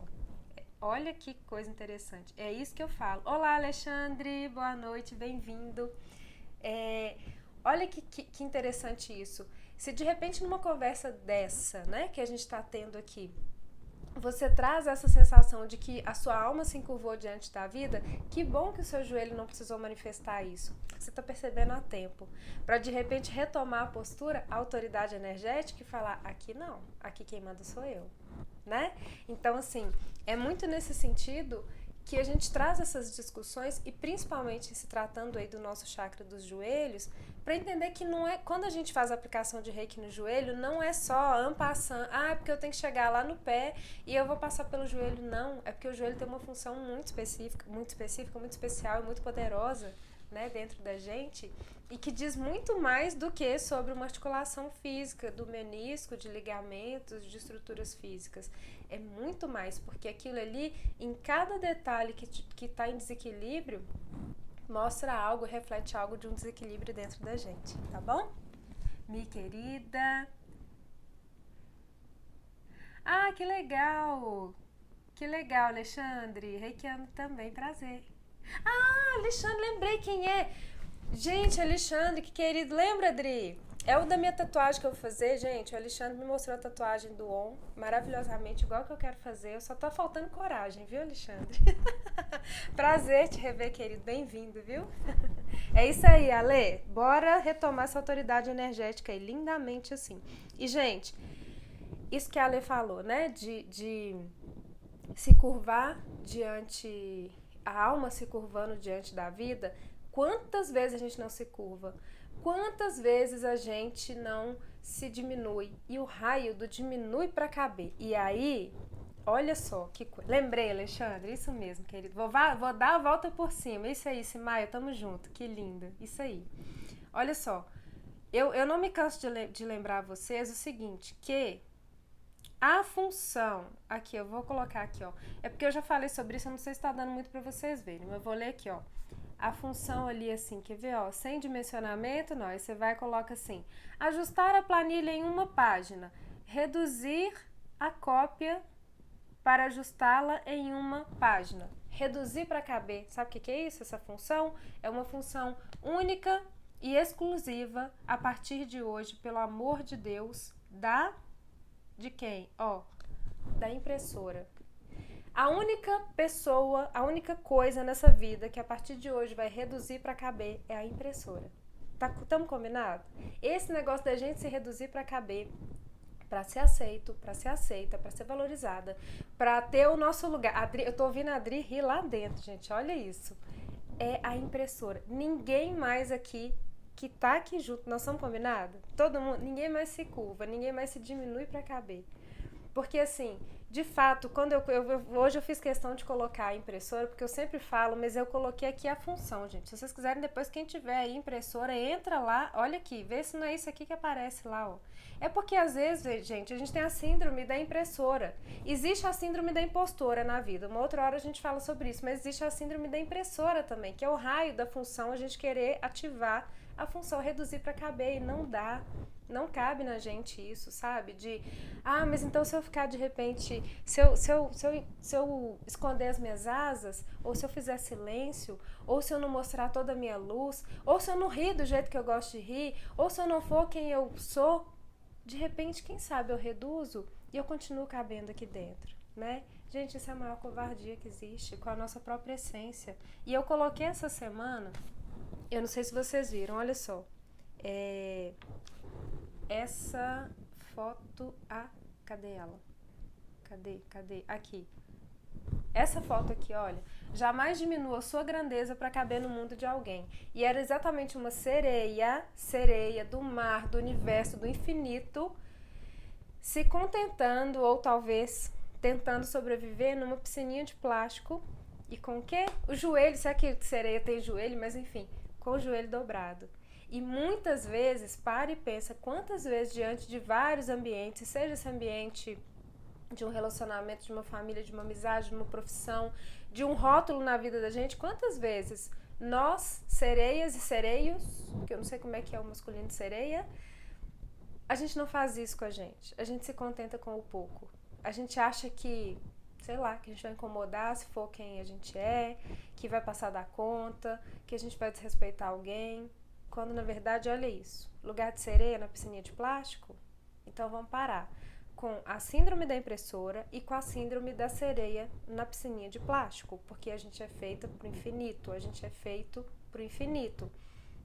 Speaker 1: Olha que coisa interessante. É isso que eu falo. Olá, Alexandre. Boa noite, bem-vindo. Olha que interessante isso. Se de repente numa conversa dessa, né, que a gente está tendo aqui, você traz essa sensação de que a sua alma se encurvou diante da vida, que bom que o seu joelho não precisou manifestar isso. Você está percebendo a tempo. Para de repente retomar a postura, a autoridade energética e falar, aqui não, aqui quem manda sou eu, né? Então, assim, é muito nesse sentido que a gente traz essas discussões e principalmente se tratando aí do nosso chakra dos joelhos, para entender que não é, quando a gente faz a aplicação de Reiki no joelho, não é só en passant, é porque eu tenho que chegar lá no pé e eu vou passar pelo joelho, não, é porque o joelho tem uma função muito específica, muito especial e muito poderosa, né, dentro da gente, e que diz muito mais do que sobre uma articulação física, do menisco, de ligamentos, de estruturas físicas. É muito mais, porque aquilo ali, em cada detalhe que está em desequilíbrio, mostra algo, reflete algo de um desequilíbrio dentro da gente, tá bom? Minha querida. Que legal! Que legal, Alexandre. Reikiano também, prazer. Alexandre, lembrei quem é. Gente, Alexandre, que querido. Lembra, Adri? É o da minha tatuagem que eu vou fazer, gente. O Alexandre me mostrou a tatuagem do On, maravilhosamente, igual que eu quero fazer. Eu só tô faltando coragem, viu, Alexandre? Prazer te rever, querido. Bem-vindo, viu? É isso aí, Ale. Bora retomar essa autoridade energética aí, lindamente assim. E, gente, isso que a Ale falou, né? De se curvar diante, a alma se curvando diante da vida. Quantas vezes a gente não se curva? Quantas vezes a gente não se diminui? E o raio do diminui para caber. E aí, olha só que coisa. Lembrei, Alexandre, isso mesmo, querido. Vou dar a volta por cima. Isso aí, Simaia, tamo junto. Que linda. Isso aí. Olha só, eu não me canso de lembrar a vocês o seguinte, que a função, aqui, eu vou colocar aqui, ó. É porque eu já falei sobre isso, eu não sei se tá dando muito para vocês verem, mas eu vou ler aqui, ó. A função ali, assim, quer ver, ó, sem dimensionamento, não, aí você vai e coloca assim, ajustar a planilha em uma página, reduzir a cópia para ajustá-la em uma página, reduzir para caber, sabe o que é isso, essa função? É uma função única e exclusiva, a partir de hoje, pelo amor de Deus, de quem? Ó, da impressora. A única pessoa, a única coisa nessa vida que a partir de hoje vai reduzir para caber é a impressora. Tamo combinado? Esse negócio da gente se reduzir para caber, para ser aceito, para ser aceita, para ser valorizada, para ter o nosso lugar. Adri, eu tô ouvindo a Adri rir lá dentro, gente, olha isso. É a impressora. Ninguém mais aqui que tá aqui junto, nós somos combinados? Todo mundo, ninguém mais se curva, ninguém mais se diminui para caber. Porque assim, de fato, quando hoje eu fiz questão de colocar a impressora, porque eu sempre falo, mas eu coloquei aqui a função, gente. Se vocês quiserem, depois quem tiver aí impressora, entra lá, olha aqui, vê se não é isso aqui que aparece lá, ó. É porque às vezes, gente, a gente tem a síndrome da impressora. Existe a síndrome da impostora na vida. Uma outra hora a gente fala sobre isso, mas existe a síndrome da impressora também, que é o raio da função a gente querer ativar a função reduzir para caber e não dá. Não cabe na gente isso, sabe? Mas então se eu ficar de repente, se eu esconder as minhas asas, ou se eu fizer silêncio, ou se eu não mostrar toda a minha luz, ou se eu não rir do jeito que eu gosto de rir, ou se eu não for quem eu sou, de repente, quem sabe eu reduzo e eu continuo cabendo aqui dentro, né? Gente, isso é a maior covardia que existe com a nossa própria essência. E eu coloquei essa semana, eu não sei se vocês viram, olha só. Essa foto, cadê ela? Cadê? Aqui. Essa foto aqui, olha, jamais diminua sua grandeza para caber no mundo de alguém. E era exatamente uma sereia do mar, do universo, do infinito, se contentando ou talvez tentando sobreviver numa piscininha de plástico e com o quê? O joelho, será que sereia tem joelho? Mas enfim, com o joelho dobrado. E muitas vezes, para e pensa quantas vezes diante de vários ambientes, seja esse ambiente de um relacionamento, de uma família, de uma amizade, de uma profissão, de um rótulo na vida da gente, quantas vezes nós, sereias e sereios, que eu não sei como é que é o masculino de sereia, a gente não faz isso com a gente se contenta com o pouco. A gente acha que, sei lá, que a gente vai incomodar se for quem a gente é, que vai passar da conta, que a gente vai desrespeitar alguém. Quando na verdade, olha isso, lugar de sereia na piscininha de plástico? Então vamos parar com a síndrome da impressora e com a síndrome da sereia na piscininha de plástico, porque a gente é feita pro infinito, a gente é feito pro infinito.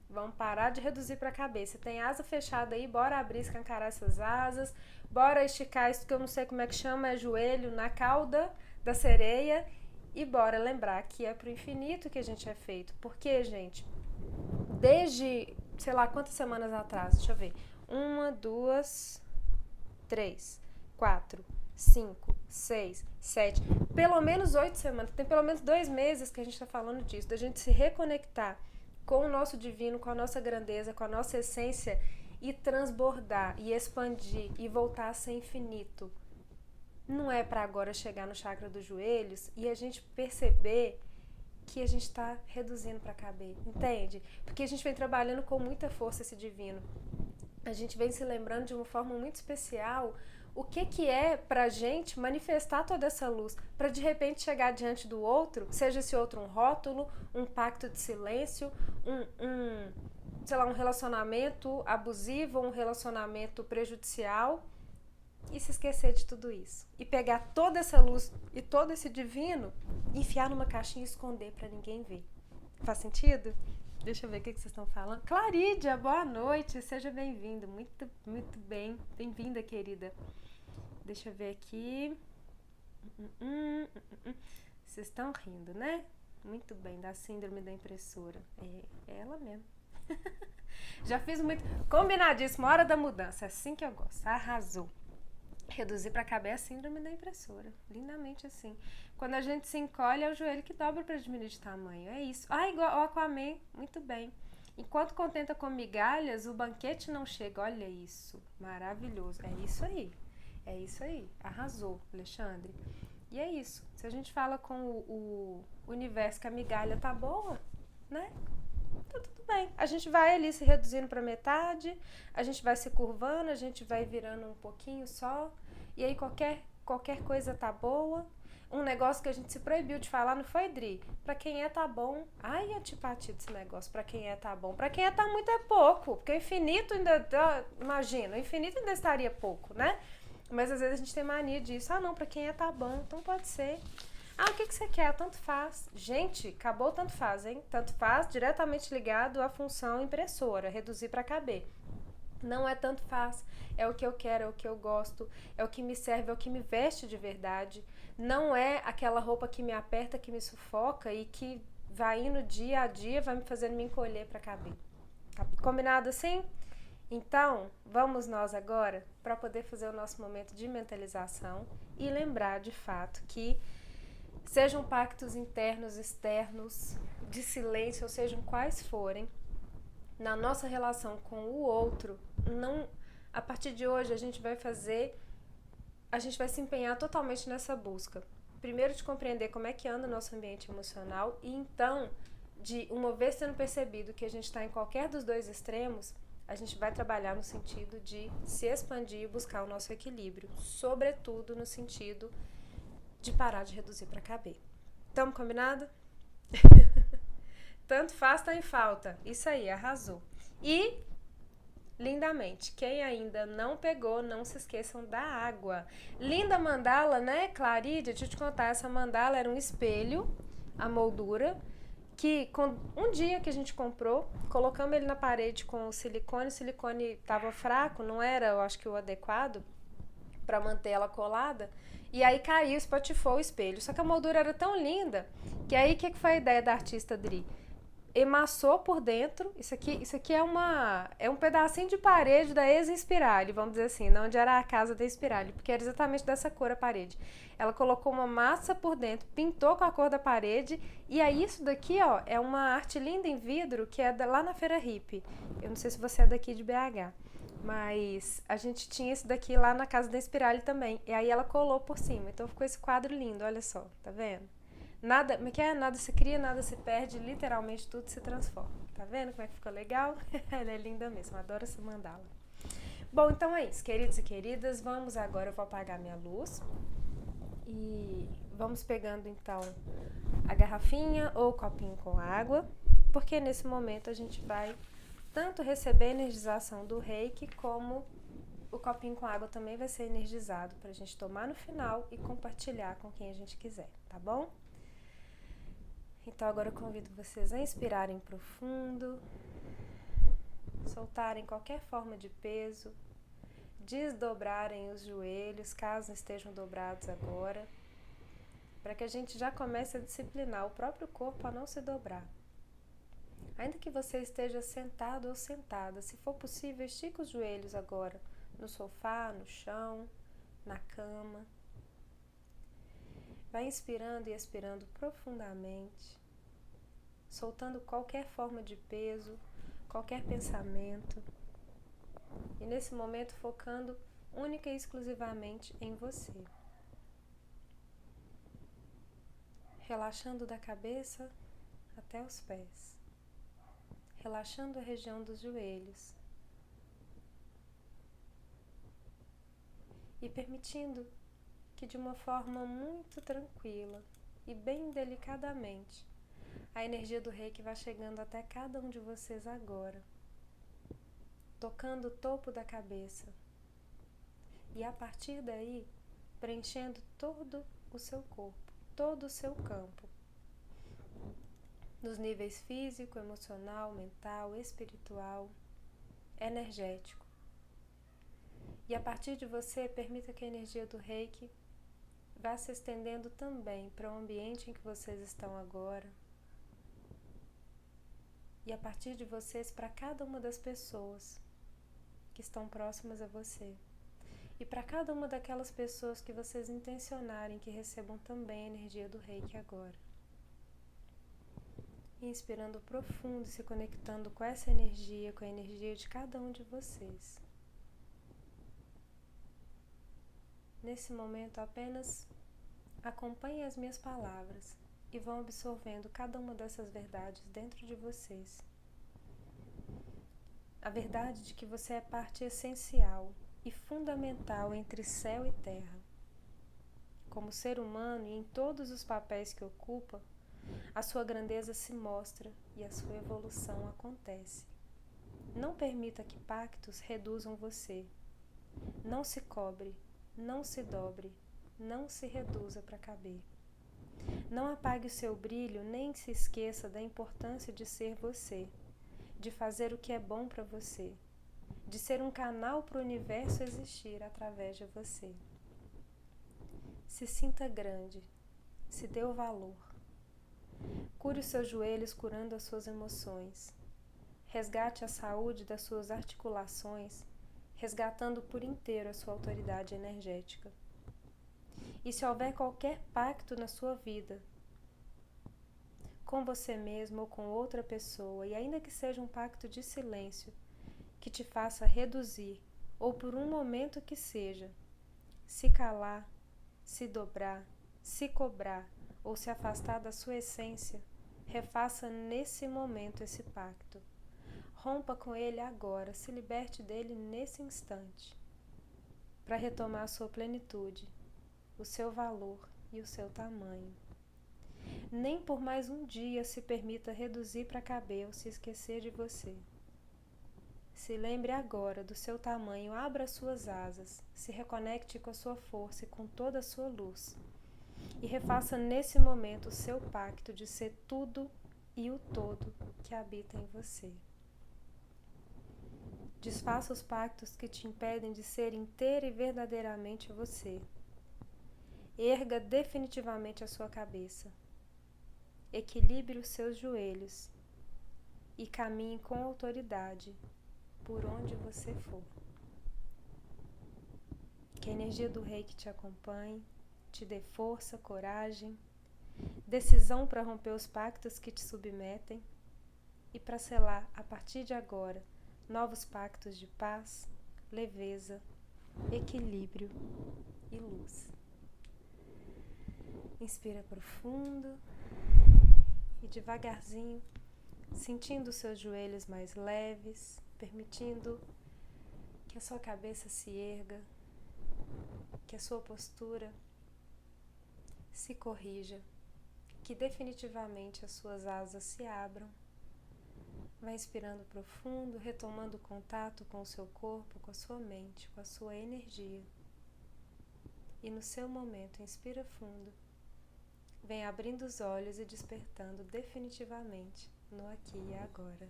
Speaker 1: Vamos parar de reduzir para a cabeça. Tem asa fechada aí, bora abrir, escancarar essas asas, bora esticar isso que eu não sei como é que chama, é joelho na cauda da sereia e bora lembrar que é pro infinito que a gente é feito. Porque, gente, desde, sei lá, quantas semanas atrás, deixa eu ver, 1, 2, 3, 4, 5, 6, 7, pelo menos 8 semanas, tem pelo menos 2 meses que a gente está falando disso, da gente se reconectar com o nosso divino, com a nossa grandeza, com a nossa essência e transbordar, e expandir, e voltar a ser infinito. Não é para agora chegar no chakra dos joelhos e a gente perceber que a gente está reduzindo para caber, entende? Porque a gente vem trabalhando com muita força esse divino. A gente vem se lembrando de uma forma muito especial o que é pra gente manifestar toda essa luz, para de repente chegar diante do outro, seja esse outro um rótulo, um pacto de silêncio, sei lá, um relacionamento abusivo, um relacionamento prejudicial, e se esquecer de tudo isso. E pegar toda essa luz e todo esse divino, enfiar numa caixinha e esconder para ninguém ver. Faz sentido? Deixa eu ver o que vocês estão falando. Clarídia, boa noite, seja bem-vindo. Muito, muito bem. Bem-vinda, querida. Deixa eu ver aqui. Vocês estão rindo, né? Muito bem, da síndrome da impressora. É ela mesmo. Já fiz muito. Combinadíssimo, hora da mudança. É assim que eu gosto. Arrasou. Reduzir para caber a síndrome da impressora. Lindamente assim. Quando a gente se encolhe, é o joelho que dobra para diminuir de tamanho. É isso. Ah, igual o Aquaman. Muito bem. Enquanto contenta com migalhas, o banquete não chega. Olha isso. Maravilhoso. É isso aí. É isso aí. Arrasou, Alexandre. E é isso. Se a gente fala com o universo que a migalha tá boa, né? Tá tudo bem. A gente vai ali se reduzindo para metade, a gente vai se curvando, a gente vai virando um pouquinho só. E aí qualquer coisa tá boa. Um negócio que a gente se proibiu de falar, não foi, Dri? Pra quem é tá bom. Ai, antipatia desse negócio. Pra quem é tá bom. Pra quem é tá muito é pouco. Porque o infinito ainda... Imagina, o infinito ainda estaria pouco, né? Mas às vezes a gente tem mania disso. Ah, não, pra quem é tá bom. Então pode ser. Ah, o que você quer? Tanto faz. Gente, acabou tanto faz, hein? Tanto faz diretamente ligado à função impressora, reduzir para caber. Não é tanto faz, é o que eu quero, é o que eu gosto, é o que me serve, é o que me veste de verdade. Não é aquela roupa que me aperta, que me sufoca e que vai indo dia a dia, vai me fazendo me encolher para caber. Combinado assim? Então, vamos nós agora para poder fazer o nosso momento de mentalização e lembrar de fato que sejam pactos internos, externos, de silêncio, ou sejam quais forem, na nossa relação com o outro, não, a partir de hoje a gente vai se empenhar totalmente nessa busca. Primeiro de compreender como é que anda o nosso ambiente emocional e então, de uma vez tendo percebido que a gente está em qualquer dos dois extremos, a gente vai trabalhar no sentido de se expandir e buscar o nosso equilíbrio, sobretudo no sentido de parar de reduzir para caber. Tamo combinado? Tanto faz, tá em falta. Isso aí, arrasou. E, lindamente, quem ainda não pegou, não se esqueçam da água. Linda mandala, né, Clarídia? Deixa eu te contar, essa mandala era um espelho, a moldura, que com um dia que a gente comprou, colocamos ele na parede com o silicone tava fraco, não era, eu acho que o adequado para manter ela colada. E aí caiu, espatifou o espelho. Só que a moldura era tão linda que aí o que foi a ideia da artista Dri? Emassou por dentro. Isso aqui é um pedacinho de parede da ex-Inspirali, vamos dizer assim, onde era a casa da Inspirali, porque era exatamente dessa cor a parede. Ela colocou uma massa por dentro, pintou com a cor da parede, e aí isso daqui, ó, é uma arte linda em vidro que é lá na Feira Hippie. Eu não sei se você é daqui de BH. Mas a gente tinha esse daqui lá na casa da Inspirali também. E aí ela colou por cima. Então ficou esse quadro lindo, olha só, tá vendo? Nada se cria, nada se perde, literalmente tudo se transforma. Tá vendo como é que ficou legal? Ela é linda mesmo, adoro essa mandala. Bom, então é isso, queridos e queridas. Vamos agora, eu vou apagar minha luz. E vamos pegando então a garrafinha ou o copinho com água. Porque nesse momento a gente vai tanto receber a energização do reiki, como o copinho com água também vai ser energizado para a gente tomar no final e compartilhar com quem a gente quiser, tá bom? Então agora eu convido vocês a inspirarem profundo, soltarem qualquer forma de peso, desdobrarem os joelhos, caso estejam dobrados agora, para que a gente já comece a disciplinar o próprio corpo a não se dobrar. Ainda que você esteja sentado ou sentada, se for possível, estica os joelhos agora, no sofá, no chão, na cama. Vai inspirando e expirando profundamente, soltando qualquer forma de peso, qualquer pensamento. E nesse momento focando única e exclusivamente em você. Relaxando da cabeça até os pés. Relaxando a região dos joelhos. e permitindo que de uma forma muito tranquila e bem delicadamente a energia do Reiki vai chegando até cada um de vocês agora, tocando o topo da cabeça e a partir daí preenchendo todo o seu corpo, todo o seu campo, nos níveis físico, emocional, mental, espiritual, energético. E a partir de você, permita que a energia do Reiki vá se estendendo também para o ambiente em que vocês estão agora. E a partir de vocês, para cada uma das pessoas que estão próximas a você. E para cada uma daquelas pessoas que vocês intencionarem que recebam também a energia do Reiki agora. Inspirando profundo e se conectando com essa energia, com a energia de cada um de vocês. Nesse momento, apenas acompanhem as minhas palavras e vão absorvendo cada uma dessas verdades dentro de vocês. A verdade de que você é parte essencial e fundamental entre céu e terra. Como ser humano e em todos os papéis que ocupa, a sua grandeza se mostra e a sua evolução acontece. Não permita que pactos reduzam você. Não se cobre, não se dobre, não se reduza para caber. Não apague o seu brilho, nem se esqueça da importância de ser você, de fazer o que é bom para você, de ser um canal para o universo existir através de você. Se sinta grande, se dê o valor. Cure os seus joelhos curando as suas emoções. Resgate a saúde das suas articulações, resgatando por inteiro a sua autoridade energética. E se houver qualquer pacto na sua vida, com você mesmo ou com outra pessoa, e ainda que seja um pacto de silêncio, que te faça reduzir, ou por um momento que seja, se calar, se dobrar, se cobrar ou se afastar da sua essência, refaça nesse momento esse pacto. Rompa com ele agora, se liberte dele nesse instante, para retomar a sua plenitude, o seu valor e o seu tamanho. Nem por mais um dia se permita reduzir para caber ou se esquecer de você. Se lembre agora do seu tamanho, abra suas asas, se reconecte com a sua força e com toda a sua luz. E refaça nesse momento o seu pacto de ser tudo e o todo que habita em você. Desfaça os pactos que te impedem de ser inteira e verdadeiramente você. Erga definitivamente a sua cabeça. Equilibre os seus joelhos e caminhe com autoridade por onde você for. Que a energia do Reiki te acompanhe, te dê força, coragem, decisão para romper os pactos que te submetem e para selar, a partir de agora, novos pactos de paz, leveza, equilíbrio e luz. Inspira profundo e devagarzinho, sentindo os seus joelhos mais leves, permitindo que a sua cabeça se erga, que a sua postura se corrija, que definitivamente as suas asas se abram. Vai inspirando profundo, retomando o contato com o seu corpo, com a sua mente, com a sua energia. E no seu momento, inspira fundo. Vem abrindo os olhos e despertando definitivamente no aqui e agora.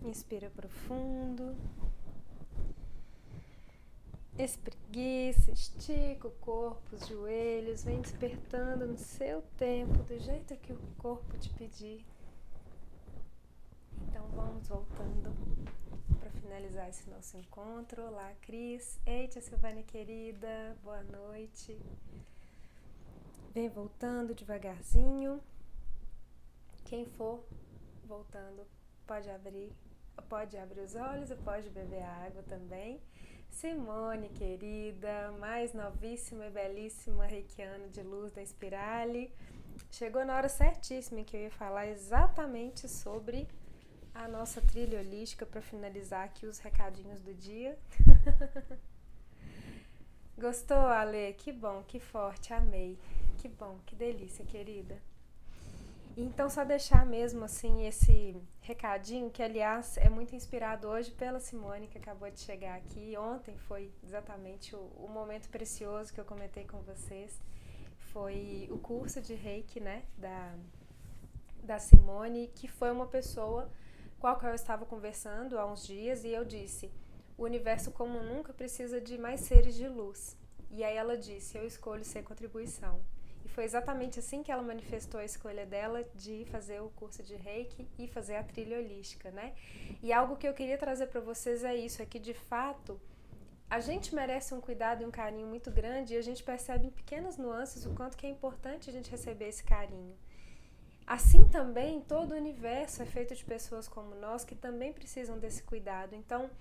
Speaker 1: Inspira profundo, espreguiça, estica o corpo, os joelhos, vem despertando no seu tempo, do jeito que o corpo te pedir. Então vamos voltando para finalizar. finalizar esse nosso encontro. Olá, Cris. Eita, Silvânia querida, boa noite. Vem voltando devagarzinho. Quem for voltando pode abrir os olhos e pode beber água também. Simone querida, mais novíssima e belíssima reikiana de luz da Spirale. Chegou na hora certíssima que eu ia falar exatamente sobre a nossa trilha holística para finalizar aqui os recadinhos do dia. Gostou, Ale? Que bom, que forte, amei. Que bom, que delícia, querida. Então, só deixar mesmo assim esse recadinho, que aliás é muito inspirado hoje pela Simone, que acabou de chegar aqui. Ontem foi exatamente o momento precioso que eu comentei com vocês. Foi o curso de Reiki, né, da Simone, que foi uma pessoa com a qual eu estava conversando há uns dias, e eu disse: o universo como nunca precisa de mais seres de luz. E aí ela disse: eu escolho ser contribuição. E foi exatamente assim que ela manifestou a escolha dela de fazer o curso de Reiki e fazer a trilha holística, né? E algo que eu queria trazer para vocês é isso, é que de fato a gente merece um cuidado e um carinho muito grande, e a gente percebe em pequenas nuances o quanto que é importante a gente receber esse carinho. Assim também, todo o universo é feito de pessoas como nós que também precisam desse cuidado. Então,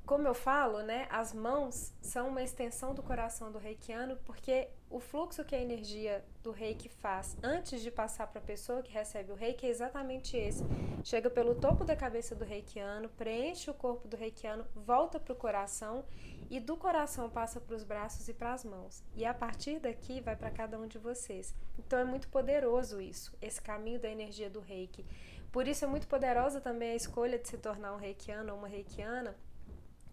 Speaker 1: como eu falo, né, as mãos são uma extensão do coração do reikiano, porque o fluxo que a energia do reiki faz antes de passar para a pessoa que recebe o reiki é exatamente esse. Chega pelo topo da cabeça do reikiano, preenche o corpo do reikiano, volta para o coração, e do coração passa para os braços e para as mãos. E a partir daqui vai para cada um de vocês. Então é muito poderoso isso, esse caminho da energia do reiki. Por isso é muito poderosa também a escolha de se tornar um reikiano ou uma reikiana,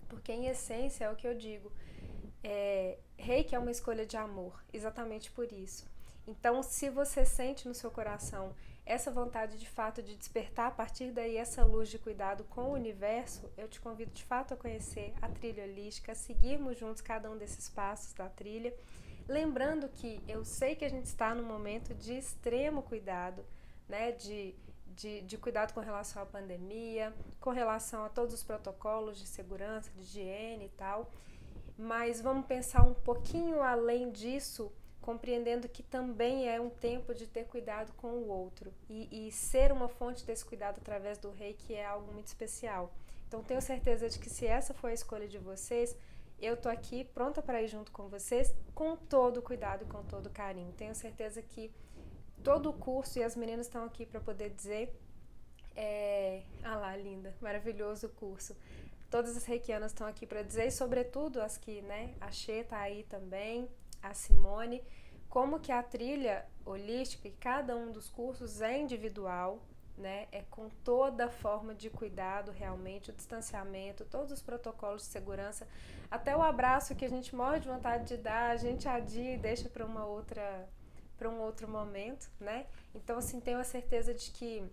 Speaker 1: porque em essência é o que eu digo, Reiki é uma escolha de amor, exatamente por isso. Então, se você sente no seu coração essa vontade de fato de despertar a partir daí essa luz de cuidado com o universo, eu te convido de fato a conhecer a trilha holística, a seguirmos juntos cada um desses passos da trilha. Lembrando que eu sei que a gente está num momento de extremo cuidado, né, de cuidado com relação à pandemia, com relação a todos os protocolos de segurança, de higiene e tal, mas vamos pensar um pouquinho além disso, compreendendo que também é um tempo de ter cuidado com o outro, e ser uma fonte desse cuidado através do Reiki é algo muito especial. Então tenho certeza de que se essa for a escolha de vocês, eu tô aqui pronta para ir junto com vocês, com todo o cuidado e com todo o carinho. Tenho certeza que todo o curso, e as meninas estão aqui para poder dizer, ah lá, linda, maravilhoso o curso. Todas as reikianas estão aqui para dizer, e sobretudo as que, né, a Xê tá aí também, a Simone, como que a trilha holística e cada um dos cursos é individual, né, é com toda a forma de cuidado realmente, o distanciamento, todos os protocolos de segurança, até o abraço que a gente morre de vontade de dar, a gente adia e deixa para um outro momento, né? Então, assim, tenho a certeza de que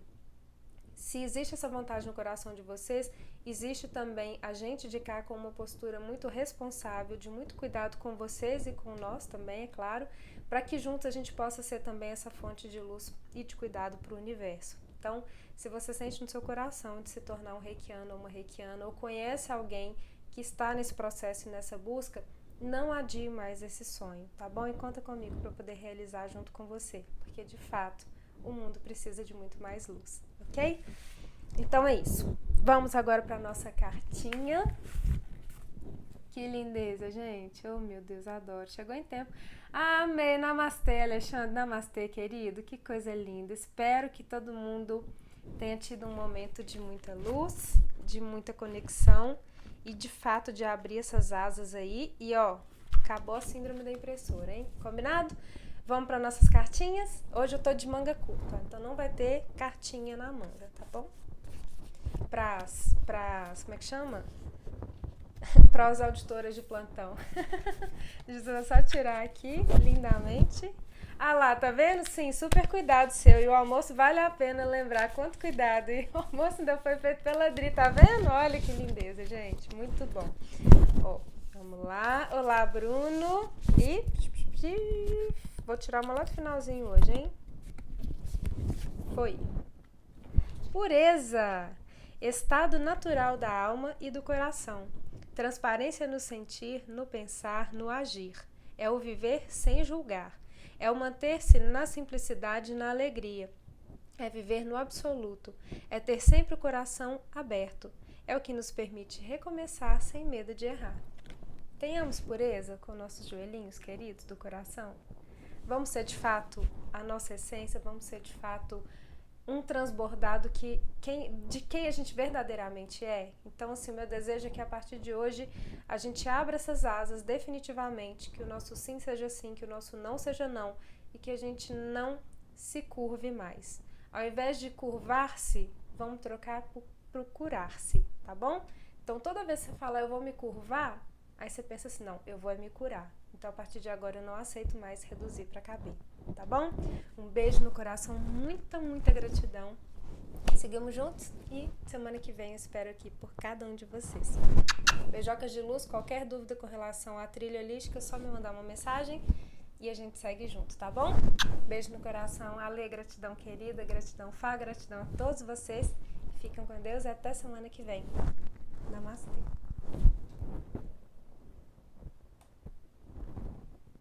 Speaker 1: se existe essa vontade no coração de vocês, existe também a gente de cá com uma postura muito responsável, de muito cuidado com vocês e com nós também, é claro, para que juntos a gente possa ser também essa fonte de luz e de cuidado para o universo. Então, se você sente no seu coração de se tornar um reikiano ou uma reikiana, ou conhece alguém que está nesse processo e nessa busca, não adie mais esse sonho, tá bom? E conta comigo para eu poder realizar junto com você, porque de fato o mundo precisa de muito mais luz, ok? Então é isso. Vamos agora para nossa cartinha. Que lindeza, gente. Oh, meu Deus, adoro. Chegou em tempo. Amém. Namastê, Alexandre. Namastê, querido. Que coisa linda. Espero que todo mundo tenha tido um momento de muita luz, de muita conexão e de fato de abrir essas asas aí. E ó, acabou a síndrome da impressora, hein? Combinado? Vamos para nossas cartinhas. Hoje eu tô de manga curta, então não vai ter cartinha na manga, tá bom? Como é que chama? Para as auditoras de plantão. Deixa eu só tirar aqui, lindamente. Ah lá, tá vendo? Sim, super cuidado seu. E o almoço vale a pena lembrar quanto cuidado. E o almoço ainda foi feito pela Dri, tá vendo? Olha que lindeza, gente. Muito bom. Ó, vamos lá. Olá, Bruno. E vou tirar uma lá do finalzinho hoje, hein? Foi. Pureza. estado natural da alma e do coração, transparência no sentir, no pensar, no agir. É o viver sem julgar, é o manter-se na simplicidade e na alegria, é viver no absoluto, é ter sempre o coração aberto, é o que nos permite recomeçar sem medo de errar. Tenhamos pureza com nossos joelhinhos queridos do coração. Vamos ser de fato a nossa essência, vamos ser de fato um transbordado de quem a gente verdadeiramente é. Então, assim, meu desejo é que a partir de hoje a gente abra essas asas definitivamente, que o nosso sim seja sim, que o nosso não seja não e que a gente não se curve mais. Ao invés de curvar-se, vamos trocar por curar-se, tá bom? Então, toda vez que você fala eu vou me curvar, aí você pensa assim, não, eu vou me curar. Então, a partir de agora, eu não aceito mais reduzir para caber, tá bom? Um beijo no coração, muita, muita gratidão. Seguimos juntos e semana que vem eu espero aqui por cada um de vocês. Beijocas de luz, qualquer dúvida com relação à trilha holística, é só me mandar uma mensagem e a gente segue junto, tá bom? Beijo no coração, Ale, gratidão querida, gratidão Fá, gratidão a todos vocês. Fiquem com Deus e até semana que vem. Namastê.